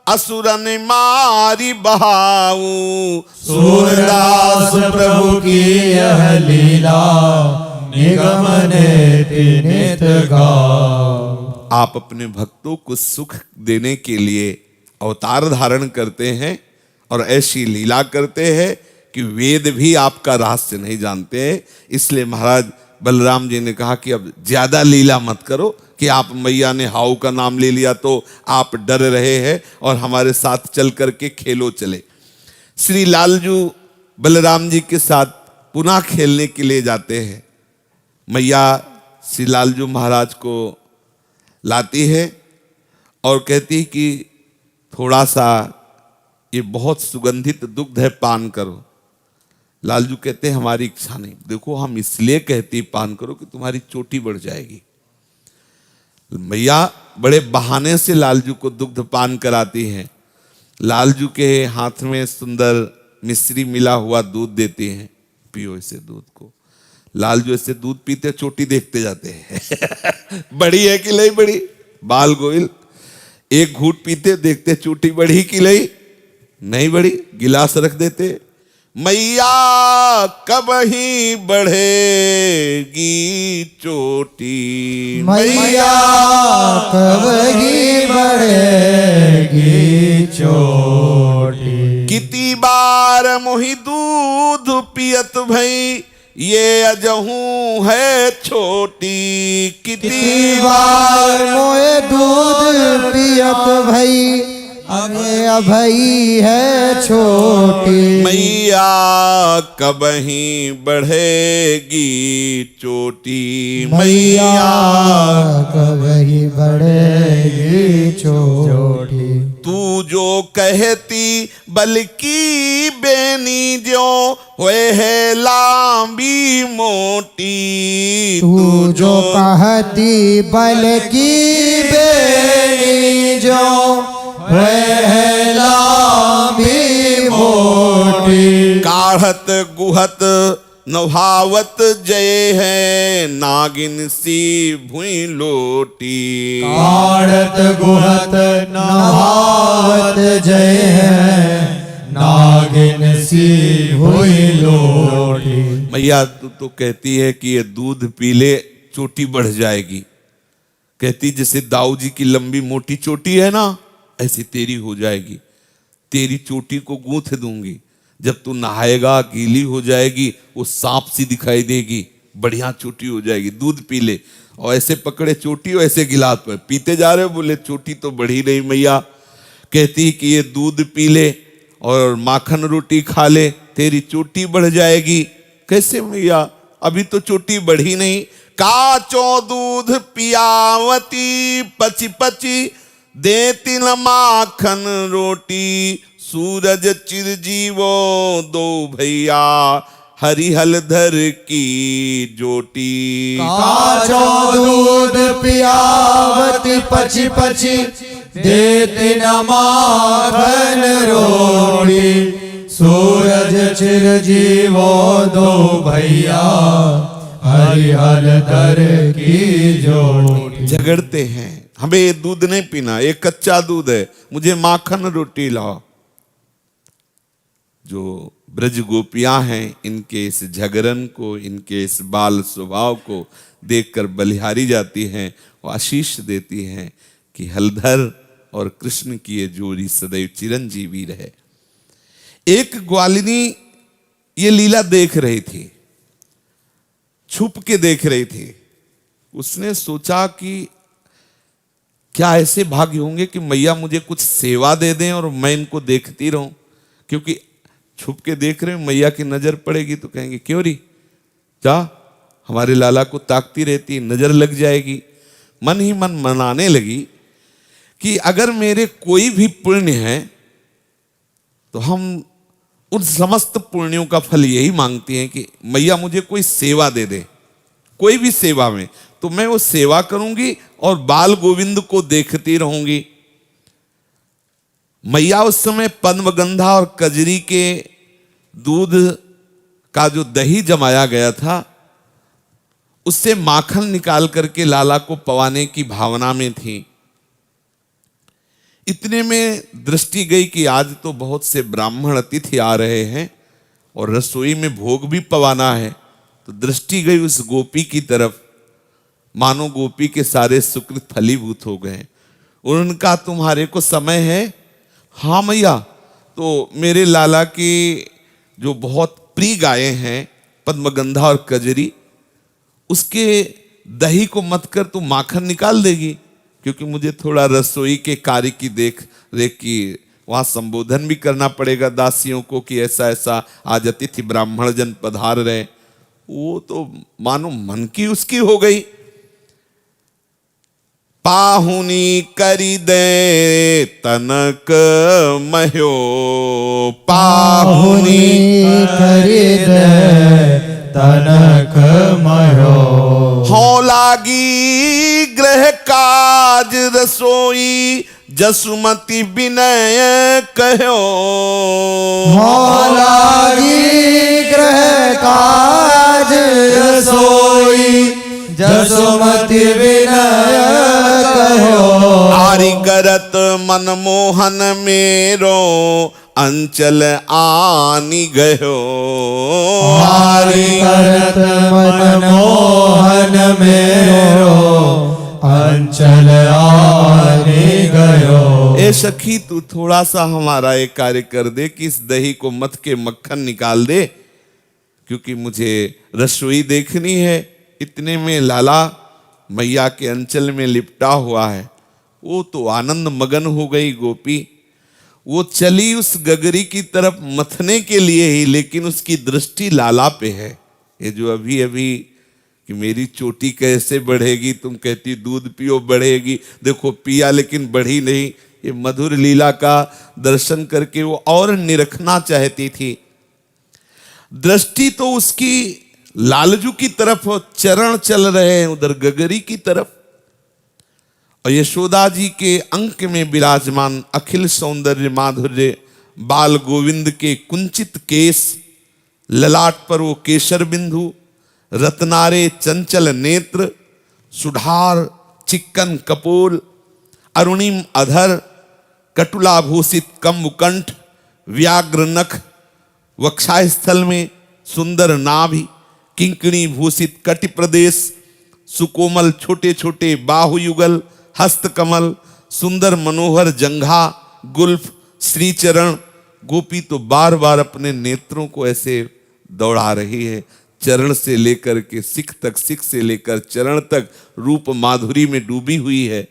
असुरन मारी बहाऊ। सूरदास प्रभु की यह लीला निगम नित गाओ। आप अपने भक्तों को सुख देने के लिए अवतार धारण करते हैं और ऐसी लीला करते हैं कि वेद भी आपका रहस्य नहीं जानते हैं। इसलिए महाराज बलराम जी ने कहा कि अब ज्यादा लीला मत करो कि आप मैया ने हाउ का नाम ले लिया तो आप डर रहे हैं और हमारे साथ चल करके खेलो चले। श्री लालजू बलराम जी के साथ पुनः खेलने के लिए जाते हैं। मैया श्री लालजू महाराज को लाती है और कहती है कि थोड़ा सा ये बहुत सुगंधित दुग्ध है, पान करो। लालजू कहते हैं हमारी इच्छा नहीं। देखो हम इसलिए कहती पान करो कि तुम्हारी चोटी बढ़ जाएगी। मैया बड़े बहाने से लालजू को दुग्ध पान कराती हैं। लालजू के हाथ में सुंदर मिश्री मिला हुआ दूध देती हैं, पियो इसे दूध को। लालजू ऐसे दूध पीते चोटी देखते जाते हैं बड़ी है कि नहीं बड़ी। बाल गोइल एक घूंट पीते देखते चोटी बढ़ी कि नहीं बड़ी, गिलास रख देते। मैया कब ही बढ़ेगी चोटी, मैया कब ही बढ़ेगी चोटी। कितनी बार मोहि दूध पियत भई ये अजहू है छोटी। कितनी बार मोए दूध पियत भई अगे अभई है छोटी। मैया कब ही बढ़ेगी चोटी, मैया कब ही बढ़ेगी चोटी। तू जो कहती बल्कि बेनी जो होए है लांबी मोटी। तू जो कहती बल्कि बेनी जो है लांबी मोटी। काढ़त गुहत नभावत जय है नागिन सी भुई लोटी। काढ़त गुहत नहावत जय है नागिन सी हुई लोटी। मैया तू तो कहती है कि ये दूध पी ले चोटी बढ़ जाएगी। कहती जैसे दाऊ जी की लंबी मोटी चोटी है ना, ऐसी तेरी हो जाएगी। तेरी चोटी को गूंथ दूंगी, जब तू नहाएगा गीली हो जाएगी, वो सांप सी दिखाई देगी, बढ़िया चोटी हो जाएगी। दूध पी ले। और ऐसे पकड़े चोटी और ऐसे गिलास पर पीते जा रहे हो, बोले चोटी तो बढ़ी नहीं। मैया कहती कि ये दूध पी ले और माखन रोटी खा ले, तेरी चोटी बढ़ जाएगी। कैसे मैया, अभी तो चोटी बढ़ी नहीं। काचो दूध पियावती पची पची देती न माखन रोटी। सूरज चिरजीवो दो भैया हरिहल धर की जोटी। काचो दूध पियावती पची पची देती न माखन रोटी। सूरज चिरजीवो दो भैया हरिहर दर की जोटी। झगड़ते हैं, हमें ये दूध नहीं पीना, ये कच्चा दूध है, मुझे माखन रोटी लाओ। जो ब्रज गोपियां हैं, इनके इस झगड़न को, इनके इस बाल स्वभाव को देखकर बलिहारी जाती हैं, वो आशीष देती हैं कि हलधर और कृष्ण की ये जोड़ी सदैव चिरंजीवी रहे। एक ग्वालिनी ये लीला देख रही थी, छुप के देख रही थी। उसने सोचा कि क्या ऐसे भाग्य होंगे कि मैया मुझे कुछ सेवा दे दें और मैं इनको देखती रहूं, क्योंकि छुप के देख रहे हो, मैया की नजर पड़ेगी तो कहेंगे क्यों री जा हमारे लाला को ताकती रहती, नजर लग जाएगी। मन ही मन मनाने लगी कि अगर मेरे कोई भी पुण्य है तो हम उन समस्त पुण्यों का फल यही मांगती हैं कि मैया मुझे कोई सेवा दे दे, कोई भी सेवा में, तो मैं वो सेवा करूंगी और बाल गोविंद को देखती रहूंगी। मैया उस समय पद्मगंधा और कजरी के दूध का जो दही जमाया गया था, उससे माखन निकाल करके लाला को पवाने की भावना में थी। इतने में दृष्टि गई कि आज तो बहुत से ब्राह्मण अतिथि आ रहे हैं और रसोई में भोग भी पवाना है। तो दृष्टि गई उस गोपी की तरफ, मानो गोपी के सारे सुकृत फलीभूत हो गए। उनका तुम्हारे को समय है? हाँ मैया, तो मेरे लाला की जो बहुत प्रिय गायें हैं पद्मगंधा और कजरी, उसके दही को मत कर तू माखन निकाल देगी, क्योंकि मुझे थोड़ा रसोई के कार्य की देख रेख की वहां संबोधन भी करना पड़ेगा दासियों को कि ऐसा ऐसा आज अतिथि ब्राह्मण जन पधार रहे। वो तो मानो मन की उसकी हो गई। पाहुनी करी दे तनक मह्यो, पाहुनी करी दे तनक मह्यो। हो लागी ग्रह काज रसोई जसुमती विनय कहो। हो लागी ग्रह काज रसोई जसुमती विनय कहो। आरी करत मनमोहन मेरो अंचल आनी गयो। आरी करत मनमोहन मेरो अंचल आनी गयो। ए सखी, तू थोड़ा सा हमारा एक कार्य कर दे कि इस दही को मथ के मक्खन निकाल दे, क्योंकि मुझे रसोई देखनी है। इतने में लाला मैया के अंचल में लिपटा हुआ है। वो तो आनंद मगन हो गई गोपी। वो चली उस गगरी की तरफ मथने के लिए ही, लेकिन उसकी दृष्टि लाला पे है। ये जो अभी अभी कि मेरी चोटी कैसे बढ़ेगी, तुम कहती दूध पियो बढ़ेगी, देखो पिया लेकिन बढ़ी नहीं। ये मधुर लीला का दर्शन करके वो और निरखना चाहती थी। दृष्टि तो उसकी लालजू की तरफ, चरण चल रहे हैं उधर गगरी की तरफ। और यशोदा जी के अंक में विराजमान अखिल सौंदर्य माधुर्य बाल गोविंद के कुंचित केस, ललाट पर वो केशर बिंदु, रत्नारे चंचल नेत्र, सुधार चिक्कन कपोल, अरुणिम अधर, कटुलाभूषित कम्बुकंठ, व्याघ्र नख, वक्षास्थल में सुंदर नाभि, किंकणी भूषित कटि प्रदेश, सुकोमल छोटे छोटे बाहुयुगल, हस्तकमल, सुंदर मनोहर जंघा, गुल्फ, श्रीचरण। गोपी तो बार बार अपने नेत्रों को ऐसे दौड़ा रही है, चरण से लेकर के सिख तक, सिख से लेकर चरण तक रूप माधुरी में डूबी हुई है।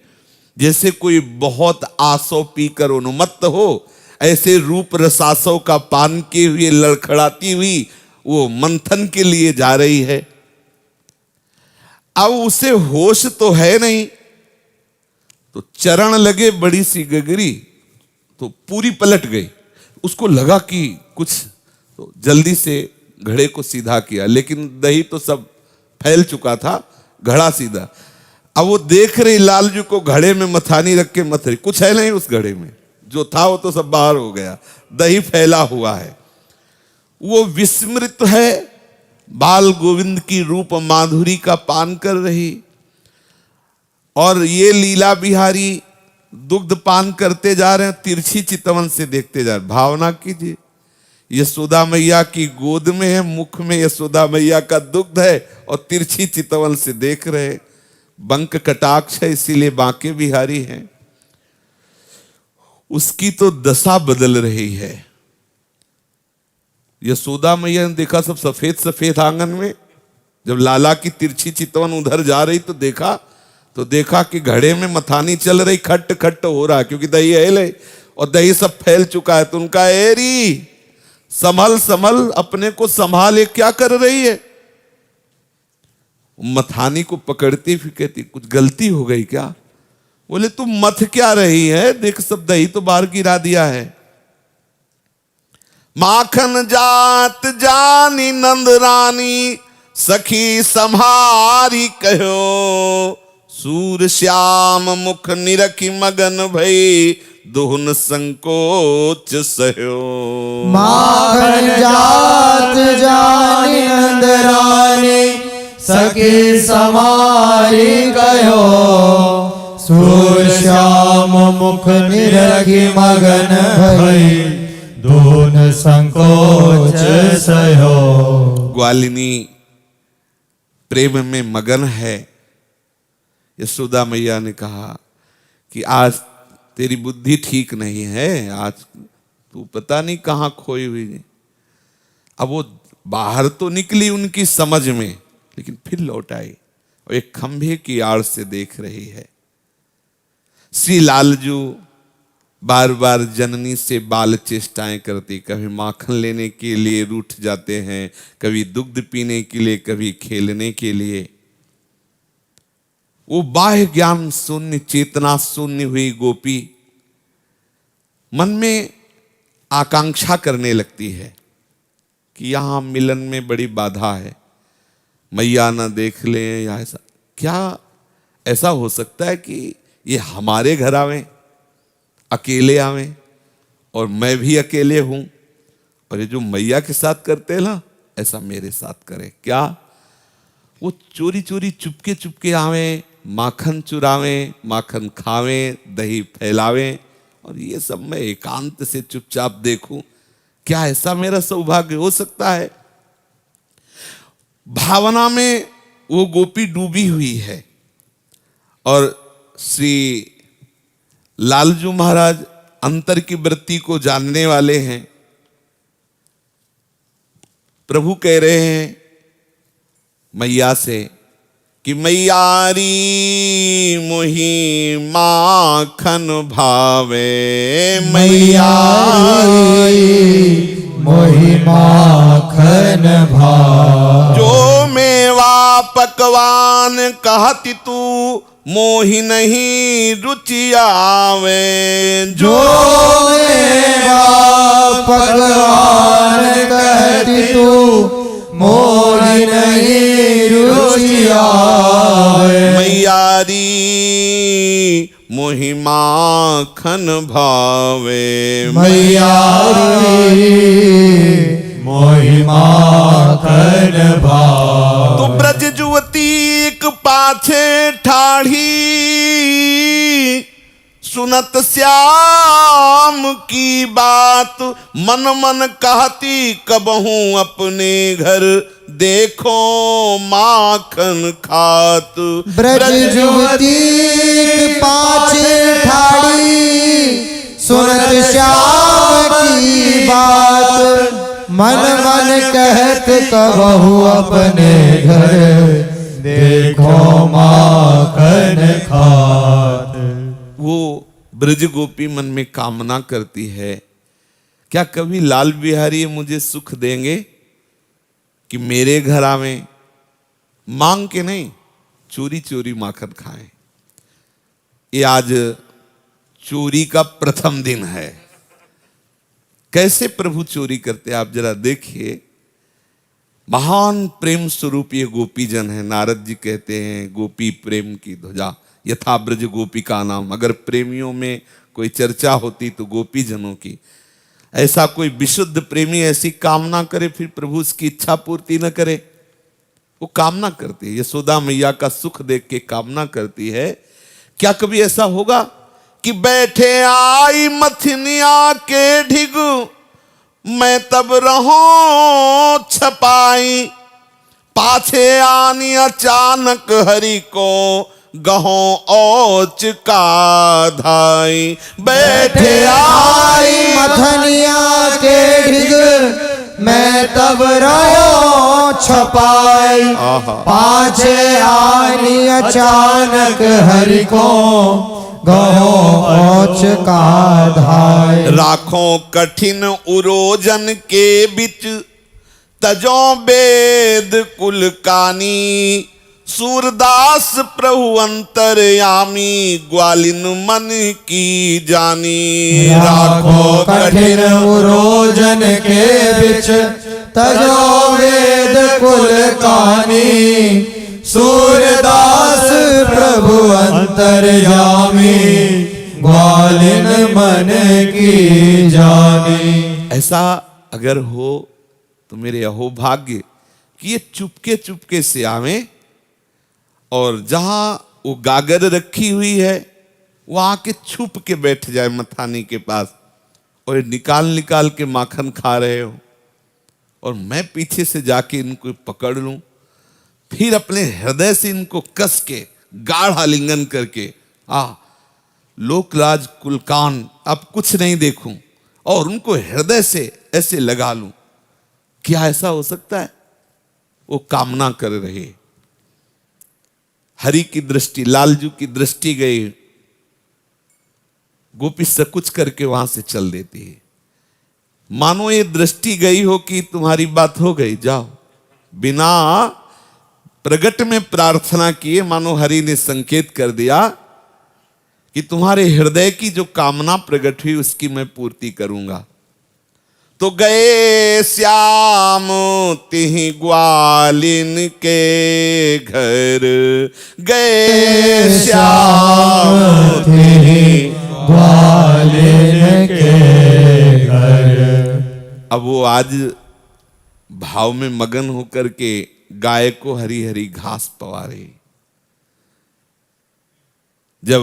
जैसे कोई बहुत आसो पीकर उन्मत्त हो, ऐसे रूप रसासों का पान किए हुए लड़खड़ाती हुई वो मंथन के लिए जा रही है। अब उसे होश तो है नहीं, तो चरण लगे बड़ी सी गगरी तो पूरी पलट गई। उसको लगा कि कुछ, तो जल्दी से घड़े को सीधा किया, लेकिन दही तो सब फैल चुका था, घड़ा सीधा। अब वो देख रही लालजू को घड़े में मथानी रख के मथ रही, कुछ है नहीं उस घड़े में, जो था वो तो सब बाहर हो गया, दही फैला हुआ है। वो विस्मृत है, बाल गोविंद की रूप माधुरी का पान कर रही, और ये लीला बिहारी दुग्ध पान करते जा रहे हैं, तिरछी चितवन से देखते जा रहे। भावना कीजिए, यशोदा मैया की गोद में है, मुख में यशोदा मैया का दुग्ध है, और तिरछी चितवन से देख रहे। बंक कटाक्ष है, इसीलिए बांके बिहारी हैं। उसकी तो दशा बदल रही है। यशोदा मैया ने देखा सब सफेद सफेद आंगन में, जब लाला की तिरछी चितवन उधर जा रही तो देखा कि घड़े में मथानी चल रही, खट्ट खट्ट हो रहा, क्योंकि दही है ले और दही सब फैल चुका है। तो उनका एरी संभल संभल, अपने को संभाले, क्या कर रही है? मथानी को पकड़ती फिर कहती, कुछ गलती हो गई क्या? बोले तुम मथ क्या रही है, देख सब दही तो बाहर गिरा दिया है। माखन जात जानी नंद रानी, सखी सम्हारी कहो, सूर श्याम मुख निरखी मगन भई, दुहन संकोच सहयो। माखन जात जानी नंद रानी, सखी समारी कहो, सूर श्याम मुख निरखी मगन भई, दोन संकोच सहो। ग्वालिनी प्रेम में मगन है। यशोदा मैया ने कहा कि आज तेरी बुद्धि ठीक नहीं है, आज तू पता नहीं कहाँ खोई हुई है। अब वो बाहर तो निकली उनकी समझ में, लेकिन फिर लौट आई और एक खंभे की आड़ से देख रही है। श्री लालजू बार बार जननी से बाल चेष्टाएं करती, कभी माखन लेने के लिए रूठ जाते हैं, कभी दुग्ध पीने के लिए, कभी खेलने के लिए। वो बाह्य ज्ञान शून्य, चेतना शून्य हुई गोपी मन में आकांक्षा करने लगती है कि यहां मिलन में बड़ी बाधा है, मैया ना देख ले, या ऐसा क्या ऐसा हो सकता है कि ये हमारे घर आवे, अकेले आवे, और मैं भी अकेले हूं, और ये जो मैया के साथ करते हैं ना, ऐसा मेरे साथ करे क्या? वो चोरी चोरी चुपके चुपके आवे, माखन चुरावे, माखन खावे, दही फैलावे, और ये सब मैं एकांत से चुपचाप देखूं, क्या ऐसा मेरा सौभाग्य हो सकता है? भावना में वो गोपी डूबी हुई है। और श्री लालजू महाराज अंतर की वृत्ति को जानने वाले हैं। प्रभु कह रहे हैं मैया से कि मैयारी मोही माखन भावे, मैयारी मोहि माखन भावे। जो मेवा पकवान कहती तू, मोहि नहीं रुचि आवे। जो मेवा पकवान कहती तू, मोहि नहीं रुचि आवे। मैयारी मोहि माखन भावे, मैयारी मोहि माखन भाव। तो ब्रज जुवती एक पाछे ठाढ़ी, सुनत श्याम की बात, मन मन कहती कबहूं अपने घर, देखो माखन खात। ब्रज जुवती पाछे ठाड़ी, सुनत श्याम की बात, मन मन कहत कबहू अपने घर, देखो माखन खात। वो ब्रज गोपी मन में कामना करती है, क्या कभी लाल बिहारी मुझे सुख देंगे कि मेरे घर आवे, मांग के नहीं, चोरी चोरी माखन खाएं। ये आज चोरी का प्रथम दिन है। कैसे प्रभु चोरी करते आप जरा देखिए। महान प्रेम स्वरूप ये गोपी जन है। नारद जी कहते हैं गोपी प्रेम की ध्वजा, यथा ब्रज गोपी का नाम। अगर प्रेमियों में कोई चर्चा होती तो गोपी जनों की। ऐसा कोई विशुद्ध प्रेमी ऐसी कामना करे फिर प्रभु उसकी इच्छा पूर्ति न करे। वो कामना करती है, यशोदा मैया का सुख देख के कामना करती है। क्या कभी ऐसा होगा कि बैठे आई मथनिया के ढिग, मैं तब रहूं छपाई, पाछे आनी अचानक हरि को, गहो ओच का धाई। बैठे आई मथनिया के ढिग, मैं तब रहो छपाई, पाछे आनी अचानक हरि को, गहो ओच का धाय। राखों कठिन उरोजन के बिच, तजो वेद कुल कानी, सूरदास प्रभु अंतरयामी, ग्वालिन मन की जानी। राखो कठिन उरोजन के बिच, तजो वेद कुल कानी, सूरदास प्रभु अंतरयामी, ग्वालिन मन की जानी। ऐसा अगर हो तो मेरे अहोभाग्य कि ये चुपके चुपके से आवे और जहां वो गागर रखी हुई है वहां के छुप के बैठ जाए मथानी के पास, और निकाल निकाल के माखन खा रहे हो, और मैं पीछे से जाके इनको पकड़ लूं, फिर अपने हृदय से इनको कस के गाढ़ आलिंगन करके लोकलाज कुलकान अब कुछ नहीं देखूं, और उनको हृदय से ऐसे लगा लूं। क्या ऐसा हो सकता है? वो कामना कर रहे। हरि की दृष्टि, लालजू की दृष्टि गई, गोपी सकुच करके वहां से चल देती है। मानो ये दृष्टि गई हो कि तुम्हारी बात हो गई, जाओ। बिना प्रगट में प्रार्थना किए मानो हरि ने संकेत कर दिया कि तुम्हारे हृदय की जो कामना प्रकट हुई उसकी मैं पूर्ति करूंगा। तो गए श्याम तिहि ग्वालिन के घर, गए श्याम तिहि ग्वालिन के घर। अब वो आज भाव में मगन होकर के गाय को हरी हरी घास पवा रही। जब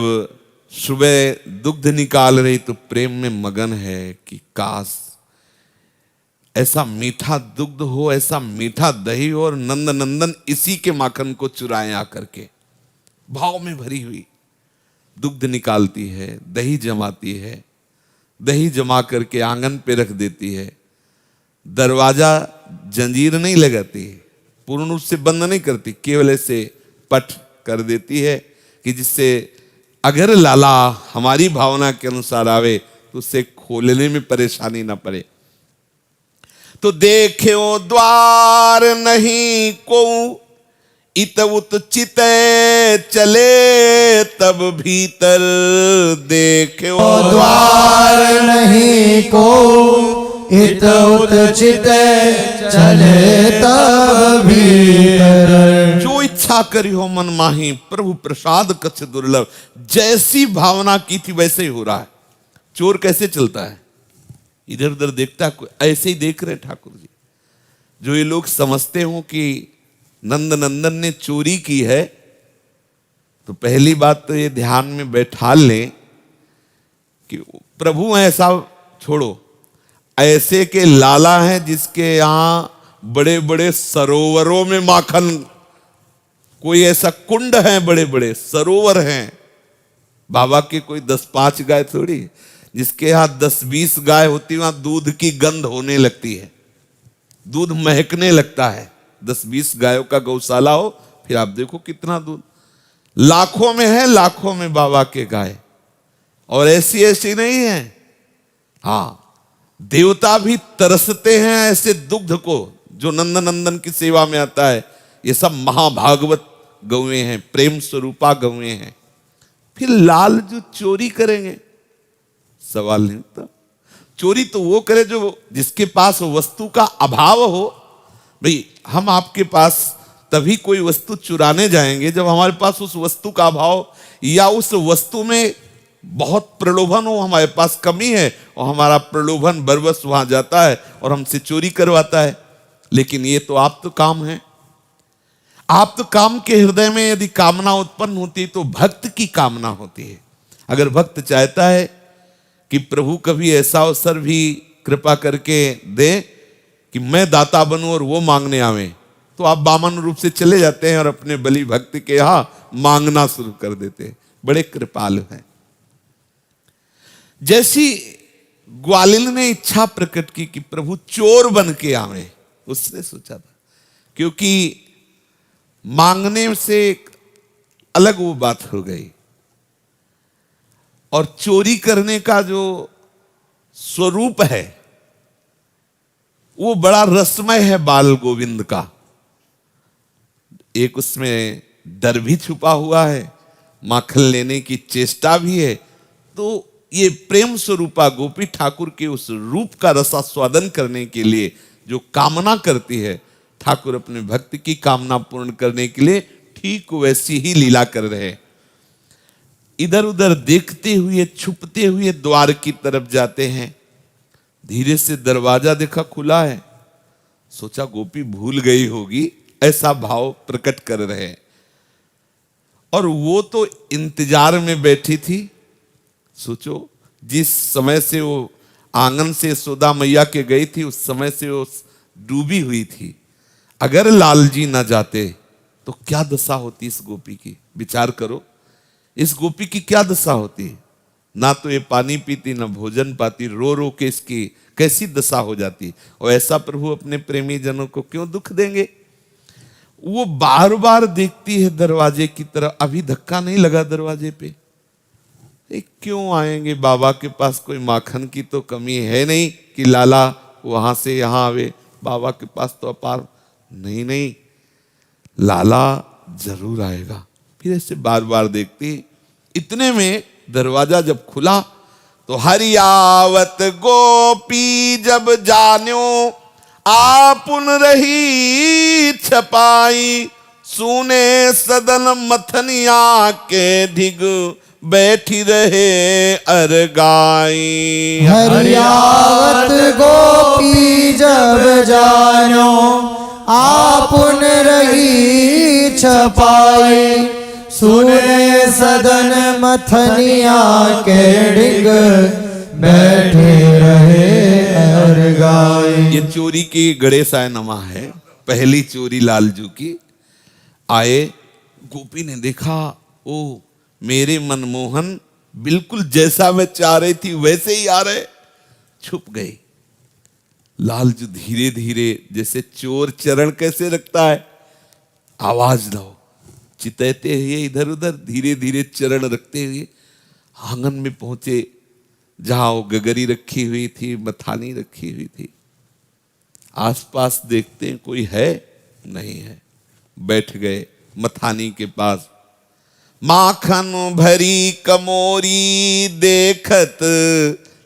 सुबह दुग्ध निकाल रही तो प्रेम में मगन है कि काश ऐसा मीठा दुग्ध हो, ऐसा मीठा दही हो, और नंद नंदन इसी के माखन को चुराए आकर के। भाव में भरी हुई दुग्ध निकालती है, दही जमाती है, दही जमा करके आंगन पे रख देती है। दरवाजा जंजीर नहीं लगाती, पूर्ण रूप से बंद नहीं करती, केवल ऐसे पट कर देती है कि जिससे अगर लाला हमारी भावना के अनुसार आवे तो उसे खोलने में परेशानी ना पड़े। तो देखो द्वार नहीं को, इत उत चिते चले तब भीतर, देखो द्वार नहीं को, इत उत चिते चले तब भीतर। जो इच्छा करी हो मन माही, प्रभु प्रसाद कछ दुर्लभ। जैसी भावना की थी वैसे ही हो रहा है। चोर कैसे चलता है? इधर उधर देखता है, ऐसे ही देख रहे ठाकुर जी, जो ये लोग समझते हो कि नंद नंदन ने चोरी की है, तो पहली बात तो ये ध्यान में बैठा लें कि प्रभु ऐसा छोड़ो, ऐसे के लाला हैं जिसके यहां बड़े बड़े सरोवरों में माखन, कोई ऐसा कुंड है, बड़े बड़े सरोवर हैं। बाबा के कोई 10-5 गाय थोड़ी, जिसके यहां 10-20 गाय होती, वहां दूध की गंध होने लगती है, दूध महकने लगता है। 10-20 गायों का गौशाला हो, फिर आप देखो कितना दूध, लाखों में है, लाखों में बाबा के गाय। और ऐसी ऐसी नहीं है, हाँ, देवता भी तरसते हैं ऐसे दुग्ध को जो नंद नंदन की सेवा में आता है। ये सब महाभागवत गौएं हैं, प्रेम स्वरूपा गौएं हैं। फिर लाल जो चोरी करेंगे, सवाल नहीं था। चोरी तो वो करे जो जिसके पास वस्तु का अभाव हो। भाई हम आपके पास तभी कोई वस्तु चुराने जाएंगे जब हमारे पास उस वस्तु का अभाव, या उस वस्तु में बहुत प्रलोभन हो, हमारे पास कमी है और हमारा प्रलोभन बरबस वहां जाता है और हमसे चोरी करवाता है। लेकिन ये तो आप तो काम है, आप तो काम के हृदय में यदि कामना उत्पन्न होती तो भक्त की कामना होती है। अगर भक्त चाहता है कि प्रभु कभी ऐसा अवसर भी कृपा करके दे कि मैं दाता बनूं और वो मांगने आवे, तो आप वामन रूप से चले जाते हैं और अपने बलि भक्त के यहां मांगना शुरू कर देते हैं। बड़े कृपालु हैं। जैसी ग्वालिन ने इच्छा प्रकट की कि प्रभु चोर बन के आवे, उसने सोचा था, क्योंकि मांगने से एक अलग वो बात हो गई, और चोरी करने का जो स्वरूप है वो बड़ा रसमय है बाल गोविंद का। एक उसमें डर भी छुपा हुआ है, माखन लेने की चेष्टा भी है। तो ये प्रेम स्वरूपा गोपी ठाकुर के उस रूप का रसास्वादन करने के लिए जो कामना करती है, ठाकुर अपने भक्त की कामना पूर्ण करने के लिए ठीक वैसी ही लीला कर रहे हैं। इधर उधर देखते हुए छुपते हुए द्वार की तरफ जाते हैं। धीरे से दरवाजा देखा खुला है, सोचा गोपी भूल गई होगी, ऐसा भाव प्रकट कर रहे हैं। और वो तो इंतजार में बैठी थी। सोचो, जिस समय से वो आंगन से यशोदा मैया के गई थी, उस समय से वो डूबी हुई थी। अगर लाल जी ना जाते तो क्या दशा होती इस गोपी की, विचार करो। इस गोपी की क्या दशा होती, ना तो ये पानी पीती, ना भोजन पाती, रो रो के इसकी कैसी दशा हो जाती। और ऐसा प्रभु अपने प्रेमी जनों को क्यों दुख देंगे। वो बार बार देखती है दरवाजे की तरफ, अभी धक्का नहीं लगा दरवाजे पे। क्यों आएंगे बाबा के पास, कोई माखन की तो कमी है नहीं कि लाला वहां से यहां आवे, बाबा के पास तो अपार। नहीं, लाला जरूर आएगा। फिर ऐसे बार बार देखती। इतने में दरवाजा जब खुला तो हरियावत गोपी जब जान्यो आपुन रही छपाई, सुने सदन मथनिया के ढिग बैठी रहे अरगाई। हरियावत गोपी जब जान्यो आपुन रही छपाई, सुने सदन मथनिया के ढिग बैठे रहे अरगाई। ये चोरी की गणेश आय नमा है, पहली चोरी लालजू की। आए, गोपी ने देखा, ओ मेरे मनमोहन बिल्कुल जैसा मैं चाह रही थी वैसे ही आ रहे। छुप गई। लालजू धीरे धीरे, जैसे चोर चरण कैसे रखता है, आवाज दो, चितैते हुए इधर उधर धीरे धीरे चरण रखते हुए आंगन में पहुंचे, जहां वो गगरी रखी हुई थी, मथानी रखी हुई थी। आसपास देखते हैं कोई है, नहीं है। बैठ गए मथानी के पास। माखन भरी कमोरी देखत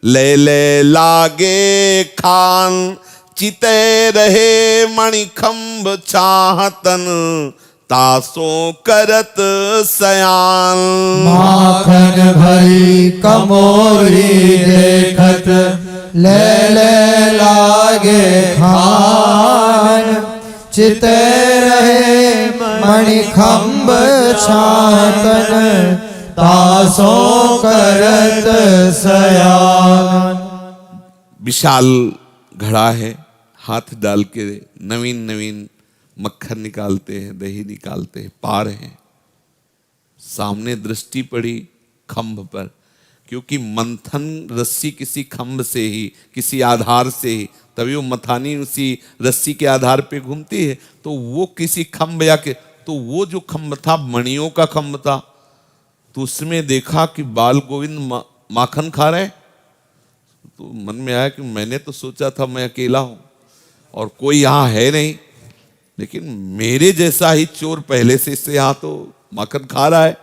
ले ले लागे खान, चिते रहे मणिखंभ चाहतन तासो करत सयान। माखन भरी कमोरी देखत ले ले लागे खान, चिते रहे मणिखंभ छातन तासो करत सयान। विशाल घड़ा है, हाथ डाल के नवीन नवीन मक्खन निकालते हैं, दही निकालते हैं, पा रहे हैं। सामने दृष्टि पड़ी खंभ पर, क्योंकि मंथन रस्सी किसी खंभ से ही, किसी आधार से ही, तभी वो मथानी उसी रस्सी के आधार पे घूमती है। तो वो किसी खंभ या के, तो वो जो खंभ था मणियों का खंभ था। तो उसमें देखा कि बाल गोविंद माखन खा रहे। तो मन में आया कि मैंने तो सोचा था मैं अकेला हूं और कोई यहाँ है नहीं, लेकिन मेरे जैसा ही चोर पहले से इससे यहाँ तो माखन खा रहा है।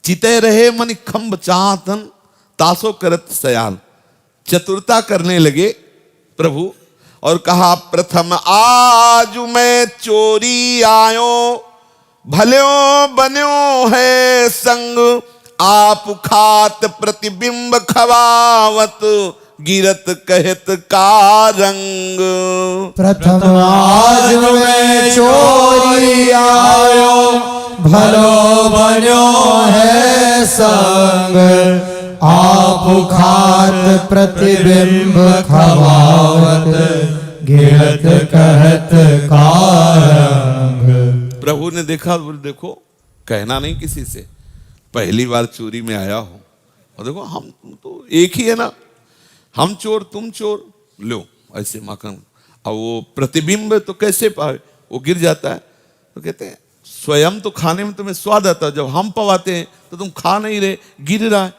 चिते रहे मनि खंभ चाहतन तासो करत सयान। चतुरता करने लगे प्रभु और कहा, प्रथम आज मैं चोरी आयो, भल्यो बन्यो है संग, आप खात प्रतिबिंब खवावत, गिरत कहत का रंग। प्रथम आज मैं चोरी आयो, भलो बन्यो है संग, आप खात प्रतिबिंब खवावत, गिरत कहत का रंग। प्रभु ने देखा, बोले देखो कहना नहीं किसी से, पहली बार चोरी में आया हूं और देखो हम तो एक ही है ना, हम चोर तुम चोर, लो ऐसे माखन। अब वो प्रतिबिंब तो कैसे पाए, वो गिर जाता है। तो कहते हैं स्वयं तो खाने में तुम्हें स्वाद आता है, जब हम पवाते हैं तो तुम खा नहीं रहे, गिर रहा है।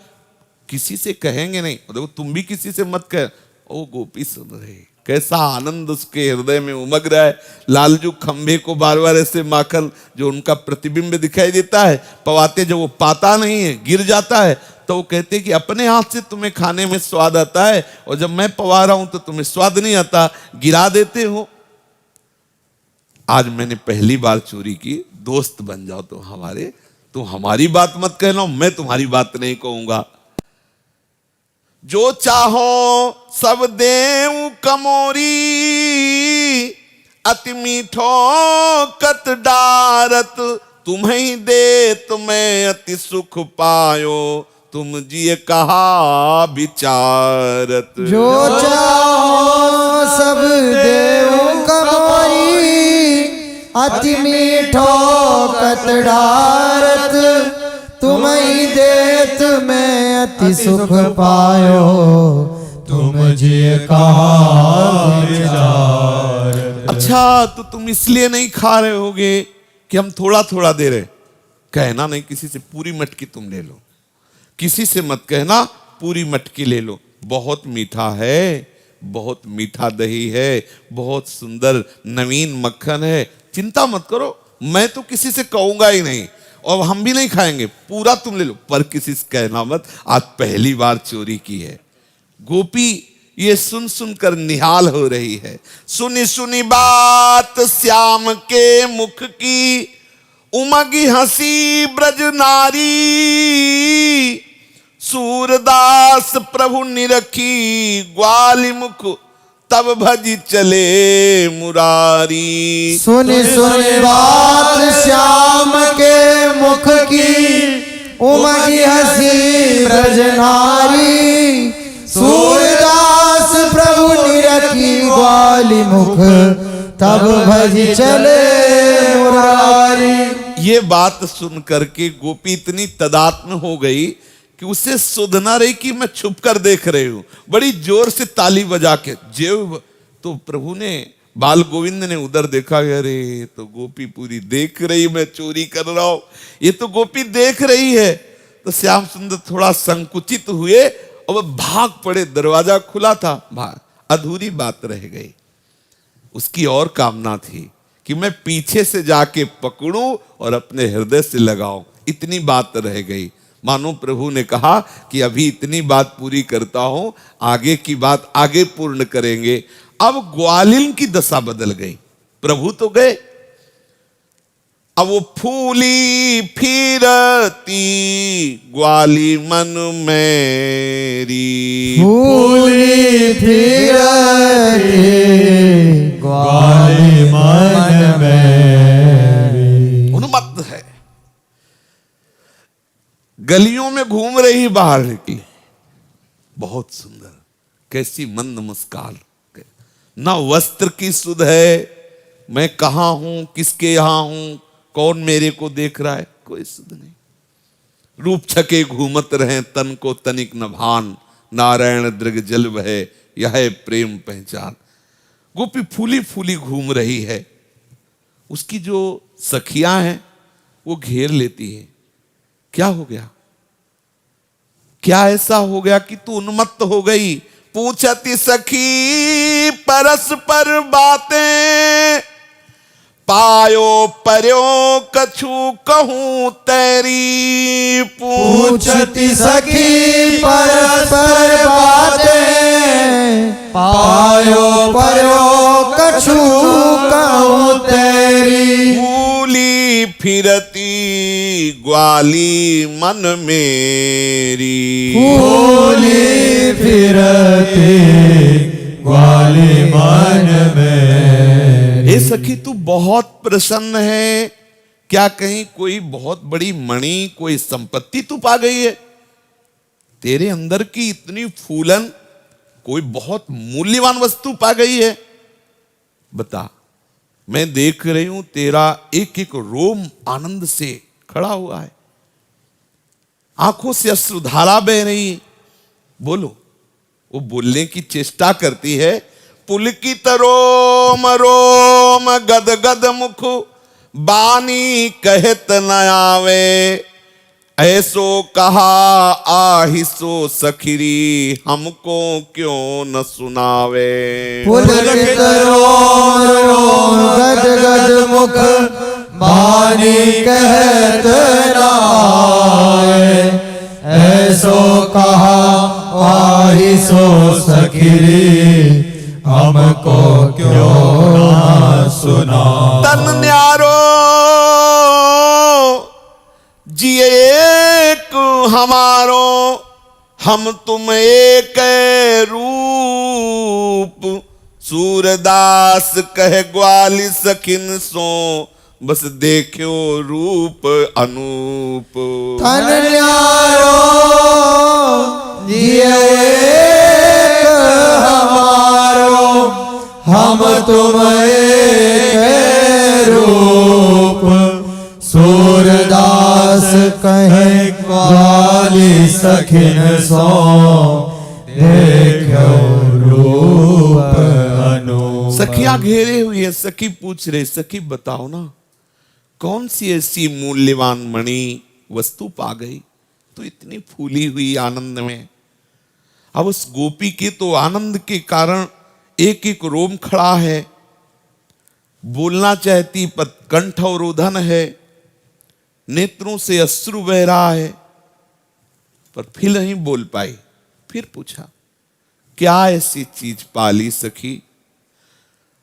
किसी से कहेंगे नहीं, और देखो तुम भी किसी से मत कह। ओ गोपी सुन रहे, कैसा आनंद उसके हृदय में उमग रहा है। लालजू खंभे को बार बार ऐसे माखन जो उनका प्रतिबिंब दिखाई देता है पवाते, जब वो पाता नहीं है गिर जाता है, तो वो कहते हैं कि अपने हाथ से तुम्हें खाने में स्वाद आता है और जब मैं पवा रहा हूं तो तुम्हें स्वाद नहीं आता, गिरा देते हो। आज मैंने पहली बार चोरी की, दोस्त बन जाओ तो हमारे, तुम हमारी बात मत कहना, मैं तुम्हारी बात नहीं कहूंगा। जो चाहो सब देऊ कमोरी, अति मीठो कत डारत, तुम्हें दे तुम्हें अति सुख पायो, तुम जिए कहा विचारत। जो चाहो सब देऊ कमोरी, अति मीठो कत डारत, तुम्हें देत मैं अति सुख पायो, तुम जिए कहा विचार। अच्छा तो तुम इसलिए नहीं खा रहे होगे कि हम थोड़ा थोड़ा दे रहे। कहना नहीं किसी से, पूरी मटकी तुम ले लो, किसी से मत कहना पूरी मटकी ले लो। बहुत मीठा है, बहुत मीठा दही है, बहुत सुंदर नवीन मक्खन है, चिंता मत करो, मैं तो किसी से कहूंगा ही नहीं और हम भी नहीं खाएंगे, पूरा तुम ले लो, पर किसी से कहना मत, आज पहली बार चोरी की है। गोपी ये सुन सुनकर निहाल हो रही है। सुनी सुनी बात श्याम के मुख की, उमगी हंसी ब्रज नारी, सूरदास प्रभु निरखी ग्वाली मुख, तब भजी चले मुरारी। सुनी सुनी बात श्याम के मुख की, उमगी हंसी ब्रज नारी, सूरदास प्रभु निरखी ग्वाली मुख, तब भजी चले मुरारी। ये बात सुन करके गोपी इतनी तदात्म हो गई कि उसे सुधना रही कि मैं छुप कर देख रही हूं। बड़ी जोर से ताली बजा के जेव, तो प्रभु ने, बाल गोविंद ने उधर देखा, अरे तो गोपी पूरी देख रही मैं चोरी कर रहा हूं, ये तो गोपी देख रही है। तो श्याम सुंदर थोड़ा संकुचित हुए और वह भाग पड़े, दरवाजा खुला था, अधूरी बात रह गई। उसकी और कामना थी कि मैं पीछे से जाके पकड़ूं और अपने हृदय से लगाऊं, इतनी बात रह गई। मानो प्रभु ने कहा कि अभी इतनी बात पूरी करता हूं, आगे की बात आगे पूर्ण करेंगे। अब ग्वालिन की दशा बदल गई। प्रभु तो गए, अब वो फूली फिरती ग्वाली मन मेरी, फूली फिरती ग्वाली मन में घूम रही बाहर निकली, बहुत सुंदर, कैसी मंद मुस्कान, ना वस्त्र की सुध है, मैं कहां हूं, किसके यहां हूं, कौन मेरे को देख रहा है, कोई सुध नहीं। रूप छके घूमत रहे, तन को तनिक न भान, नारायण दृग जल बहे, यह है प्रेम पहचान। गोपी फूली फूली घूम रही है, उसकी जो सखियां हैं वो घेर लेती है। क्या हो गया, क्या ऐसा हो गया कि तू उन्मत्त हो गई? पूछती सखी परस्पर बातें, पायो पर्यो कछु कहूं तेरी। पूछती सखी परस्पर बातें, पायो पर्यो कछु कहूं तेरी। भूली फिरती ग्वाली मन मेरी, भूली फिरती ग्वाली मन में। ए सखी तू बहुत प्रसन्न है, क्या कहीं कोई बहुत बड़ी मणि, कोई संपत्ति तू पा गई है? तेरे अंदर की इतनी फूलन, कोई बहुत मूल्यवान वस्तु पा गई है? बता। मैं देख रही हूं तेरा एक एक रोम आनंद से खड़ा हुआ है, आंखों से अश्रुधारा बह रही। बोलो। वो बोलने की चेष्टा करती है। पुलकित रोम रोम गद गद मुख, बानी कहत न आवे। ऐसो कहा आहि सो सखिरी, हमको क्यों न सुनावे। पुलकित रोम रोम गद गद मुख, बानी कहत न आए। ऐसो कहा आहि सो सखिरी, हमको क्यों न सुना। तन न्यारो जिए एक हमारो, हम तुम एक रूप। सूरदास कह ग्वाली सखिन सो, बस देखो रूप अनूप। तन न्यारो जिए एक हमारो, हम तुम एक रूप। सूरदास कहे ग्वाली सखिन सो, देखो रूप अनूप। सखियां घेरे हुई है। सखी पूछ रहे, सखी बताओ ना, कौन सी ऐसी मूल्यवान मणि वस्तु पा गई तो इतनी फूली हुई आनंद में? अब उस गोपी के तो आनंद के कारण एक एक रोम खड़ा है, बोलना चाहती पर कंठ अवरोधन है, नेत्रों से अश्रु बह रहा है, पर फिर नहीं बोल पाई। फिर पूछा, क्या ऐसी चीज पाली सखी?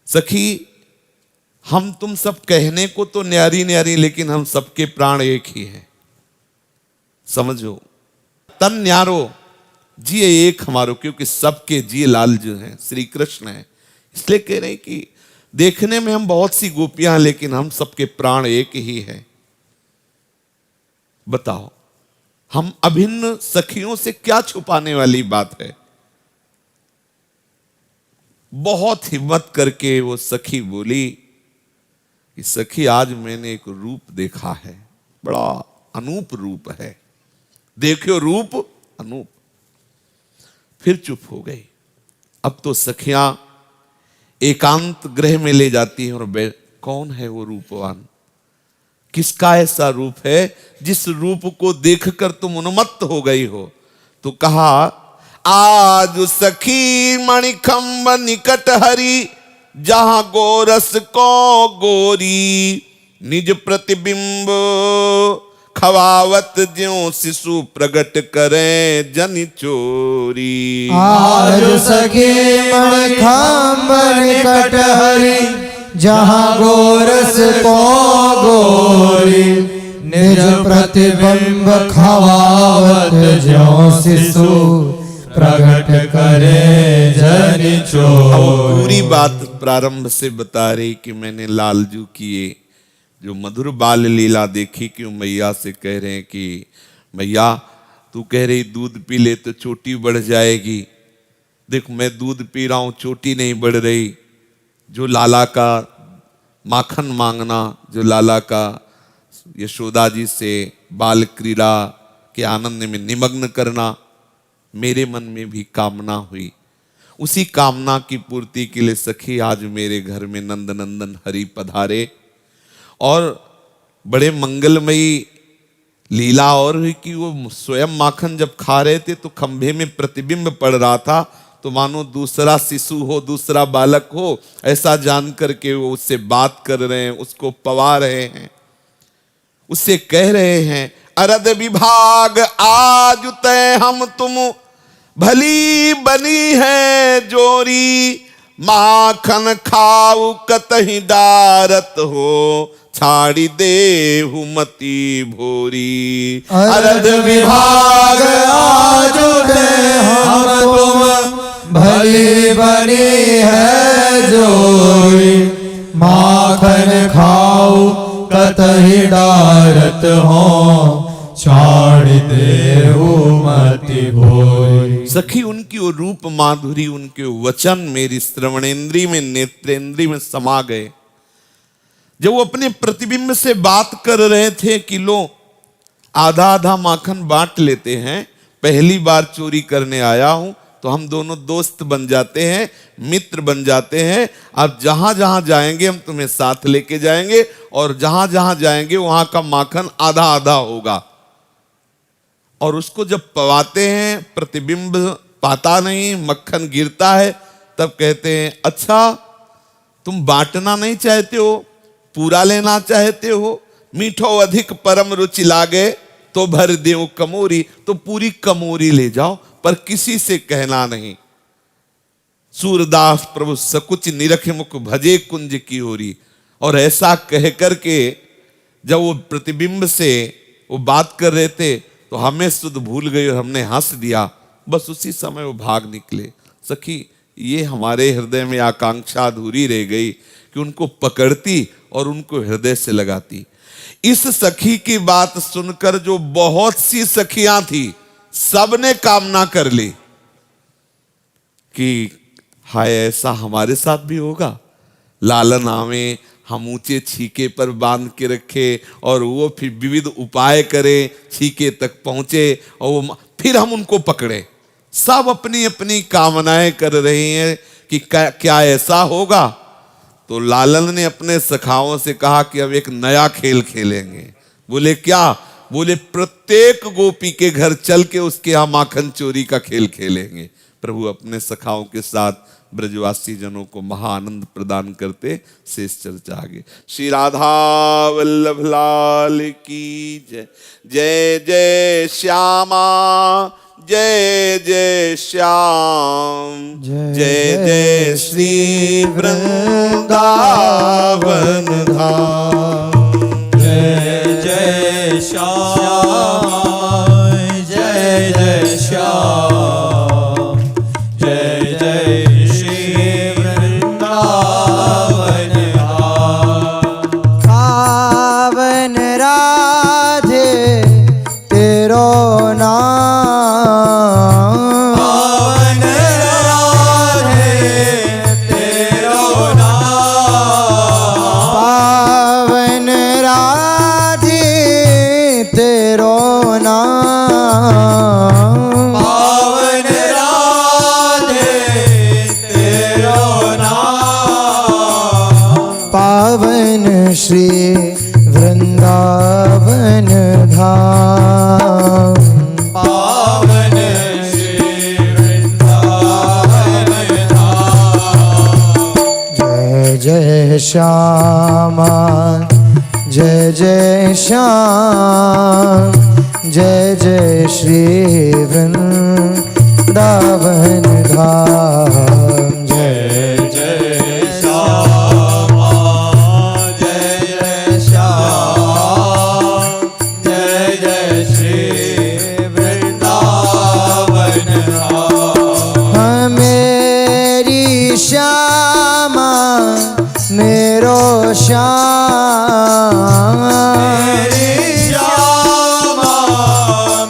सखी, हम तुम सब कहने को तो न्यारी न्यारी, लेकिन हम सबके प्राण एक ही हैं, समझो। तन न्यारो जिए एक हमारो, क्योंकि सबके जिए लाल जो हैं श्री कृष्ण हैं, इसलिए कह रहे हैं कि देखने में हम बहुत सी गोपियां हैं, लेकिन हम सबके प्राण एक ही हैं। बताओ, हम अभिन्न सखियों से क्या छुपाने वाली बात है? बहुत हिम्मत करके वो सखी बोली कि सखी, आज मैंने एक रूप देखा है, बड़ा अनूप रूप है, देखो रूप अनूप। फिर चुप हो गई। अब तो सखियां एकांत गृह में ले जाती हैं और कौन है वो रूपवान? किसका ऐसा रूप है जिस रूप को देखकर तुम उन्मत्त हो गई हो? तो कहा, आज सखी मणिखंब निकट हरि, जहां गोरस को गोरी। निज प्रतिबिंब खवावत ज्यों शिशु प्रगट करें जनि चोरी। आज सखी मणिखंब निकट हरि, जहाँ गोरस को गोरी। निज प्रतिबिंब खवावत ज्यों शिशु प्रगट करे जनि चोरी। पूरी बात प्रारंभ से बता रही कि मैंने लालजू किए जो मधुर बाल लीला देखी, कि मैया से कह रहे हैं कि मैया तू कह रही दूध पी ले तो चोटी बढ़ जाएगी। देख मैं दूध पी रहा हूं, चोटी नहीं बढ़ रही। जो लाला का माखन मांगना, जो लाला का यशोदा जी से बाल क्रीड़ा के आनंद में निमग्न करना, मेरे मन में भी कामना हुई। उसी कामना की पूर्ति के लिए सखी आज मेरे घर में नंद नंदन हरि पधारे। और बड़े मंगलमयी लीला और हुई कि वो स्वयं माखन जब खा रहे थे तो खंभे में प्रतिबिंब पड़ रहा था, तो मानो दूसरा शिशु हो, दूसरा बालक हो, ऐसा जान करके वो उससे बात कर रहे हैं, उसको पवा रहे हैं, उससे कह रहे हैं अरद विभाग आज तय हम तुम भली बनी है जोरी, माखन खाऊ कतही डारत हो छाड़ी देहु मति भोरी। अरद विभाग आज तय हम तुम भली बनी है जोरी, माखन खाऊ कतही डारत हो छाड़ देहु मति भोरी। सखी उनकी वो रूप माधुरी, उनके वचन मेरी श्रवणेंद्री में, नेत्रेंद्री में समा गए। जब वो अपने प्रतिबिंब से बात कर रहे थे कि लो आधा आधा माखन बांट लेते हैं, पहली बार चोरी करने आया हूं, तो हम दोनों दोस्त बन जाते हैं, मित्र बन जाते हैं। अब जहां जहां जाएंगे हम तुम्हें साथ लेके जाएंगे, और जहां जहां जाएंगे वहां का माखन आधा आधा होगा। और उसको जब पवाते हैं, प्रतिबिंब पाता नहीं, मक्खन गिरता है, तब कहते हैं अच्छा तुम बांटना नहीं चाहते हो, पूरा लेना चाहते हो, मीठो अधिक परम रुचि लागे तो भर देव कमोरी, तो पूरी कमोरी ले जाओ, पर किसी से कहना नहीं। सूरदास प्रभु सकुच निरख मुख भजे कुंज की ओरी। और ऐसा कह करके जब वो प्रतिबिंब से वो बात कर रहे थे तो हमें सुध भूल गई और हमने हंस दिया। बस उसी समय वो भाग निकले। सखी ये हमारे हृदय में आकांक्षा अधूरी रह गई कि उनको पकड़ती और उनको हृदय से लगाती। इस सखी की बात सुनकर जो बहुत सी सखियां थी, सबने कामना कर ली कि हाय ऐसा हमारे साथ भी होगा, लालन आवे, हम ऊंचे छीके पर बांध के रखे और वो फिर विविध उपाय करे, छीके तक पहुंचे और वो फिर हम उनको पकड़े। सब अपनी अपनी कामनाएं कर रही हैं कि क्या ऐसा होगा। तो लालन ने अपने सखाओं से कहा कि अब एक नया खेल खेलेंगे। बोले क्या? बोले प्रत्येक गोपी के घर चल के उसके यहाँ माखन चोरी का खेल खेलेंगे। प्रभु अपने सखाओं के साथ ब्रजवासी जनों को महाआनंद प्रदान करते शेष चर्चा आगे। श्री राधा वल्लभ लाल की जय। जय जय श्यामा जय जय श्याम, जय जय श्री वृंदावन धाम। जय जय श्याम जय जय श्याम, जय जय श्री वृंदावन धाम। पावन राधे तेरो नाम, पावन राधे तेरो नाम, पावन राधे तेरो नाम, पावन राधे तेरो नाम, पावन श्री वृंदावन धाम, पावन श्री वृंदावन धाम। जय जय श्यामा जय जय श्याम, जय जय श्री वृंदावन धाम। जय जय श्यामा जय जय श्याम, जय जय श्री वृंदावन धाम। मेरी श्यामा मेरो श्याम, मेरी श्यामा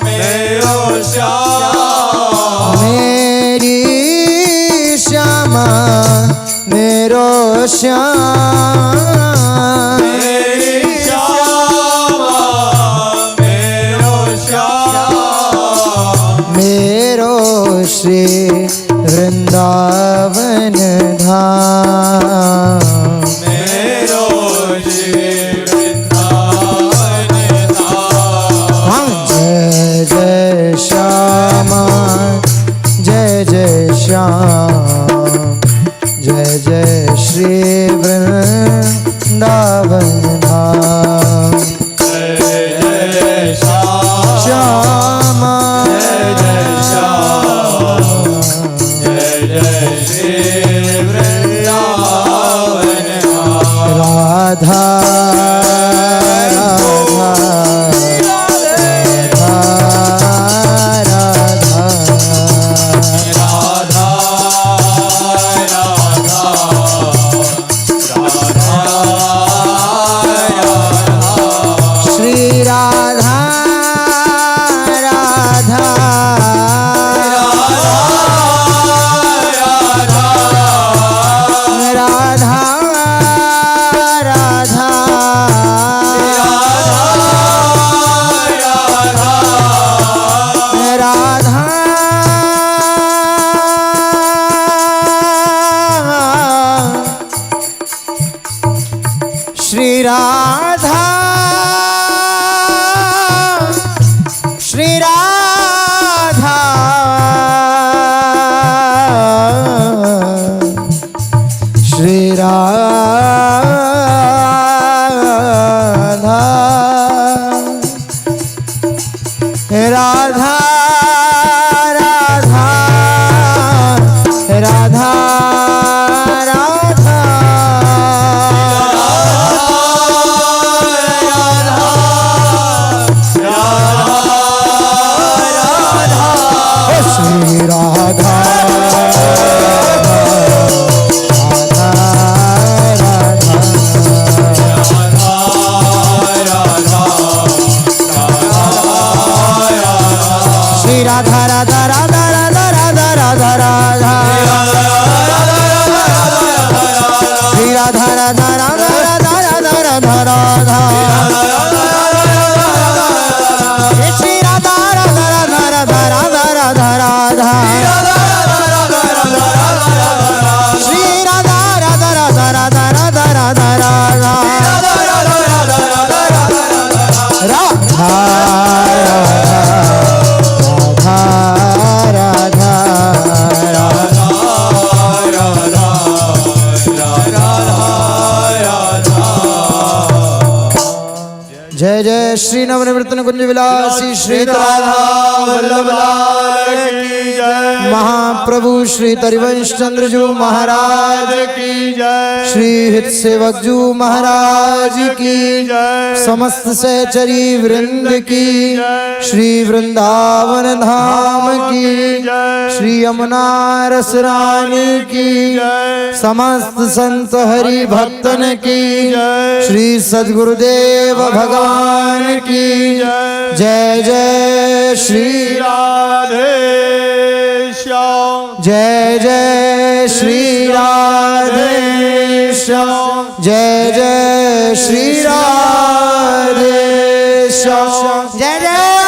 मेरो श्यामा मेरो श्याम मेरो श्री वृंदावन धाम जय जय श्यामा जय जय श्याम जय जय श्री वृंदावन धाम श्यामा राधा श्री राधा श्री राधा श्री राधा राधा राधा राधा राधा राधा राधा राधा राधा राधा श्री राधा राधा राधा राधा राधा राधा राधा श्री राधा राधा राधा राधा राधा राधा राधा श्री राधा राधा राधा राधा राधा राधा राधा जय जय श्री नवनिवृत्तन कुंज विलासी श्री राधा वल्लभ लाल की जय। महाप्रभु श्री तरिवंश चंद्र जी महाराज की जय। श्री हित सेवक जी महाराज की जय। समस्त सहचरी वृंद की जय। श्री वृंदावन धाम की जय। श्री यमुना रस रानी की जय। समस्त संत हरि भक्तन की जय। श्री सद्गुरुदेव भगवान की जय। जय जय श्री राधे श्याम जय जय श्री राधे श्याम जय जय श्री राधे श्याम जय जय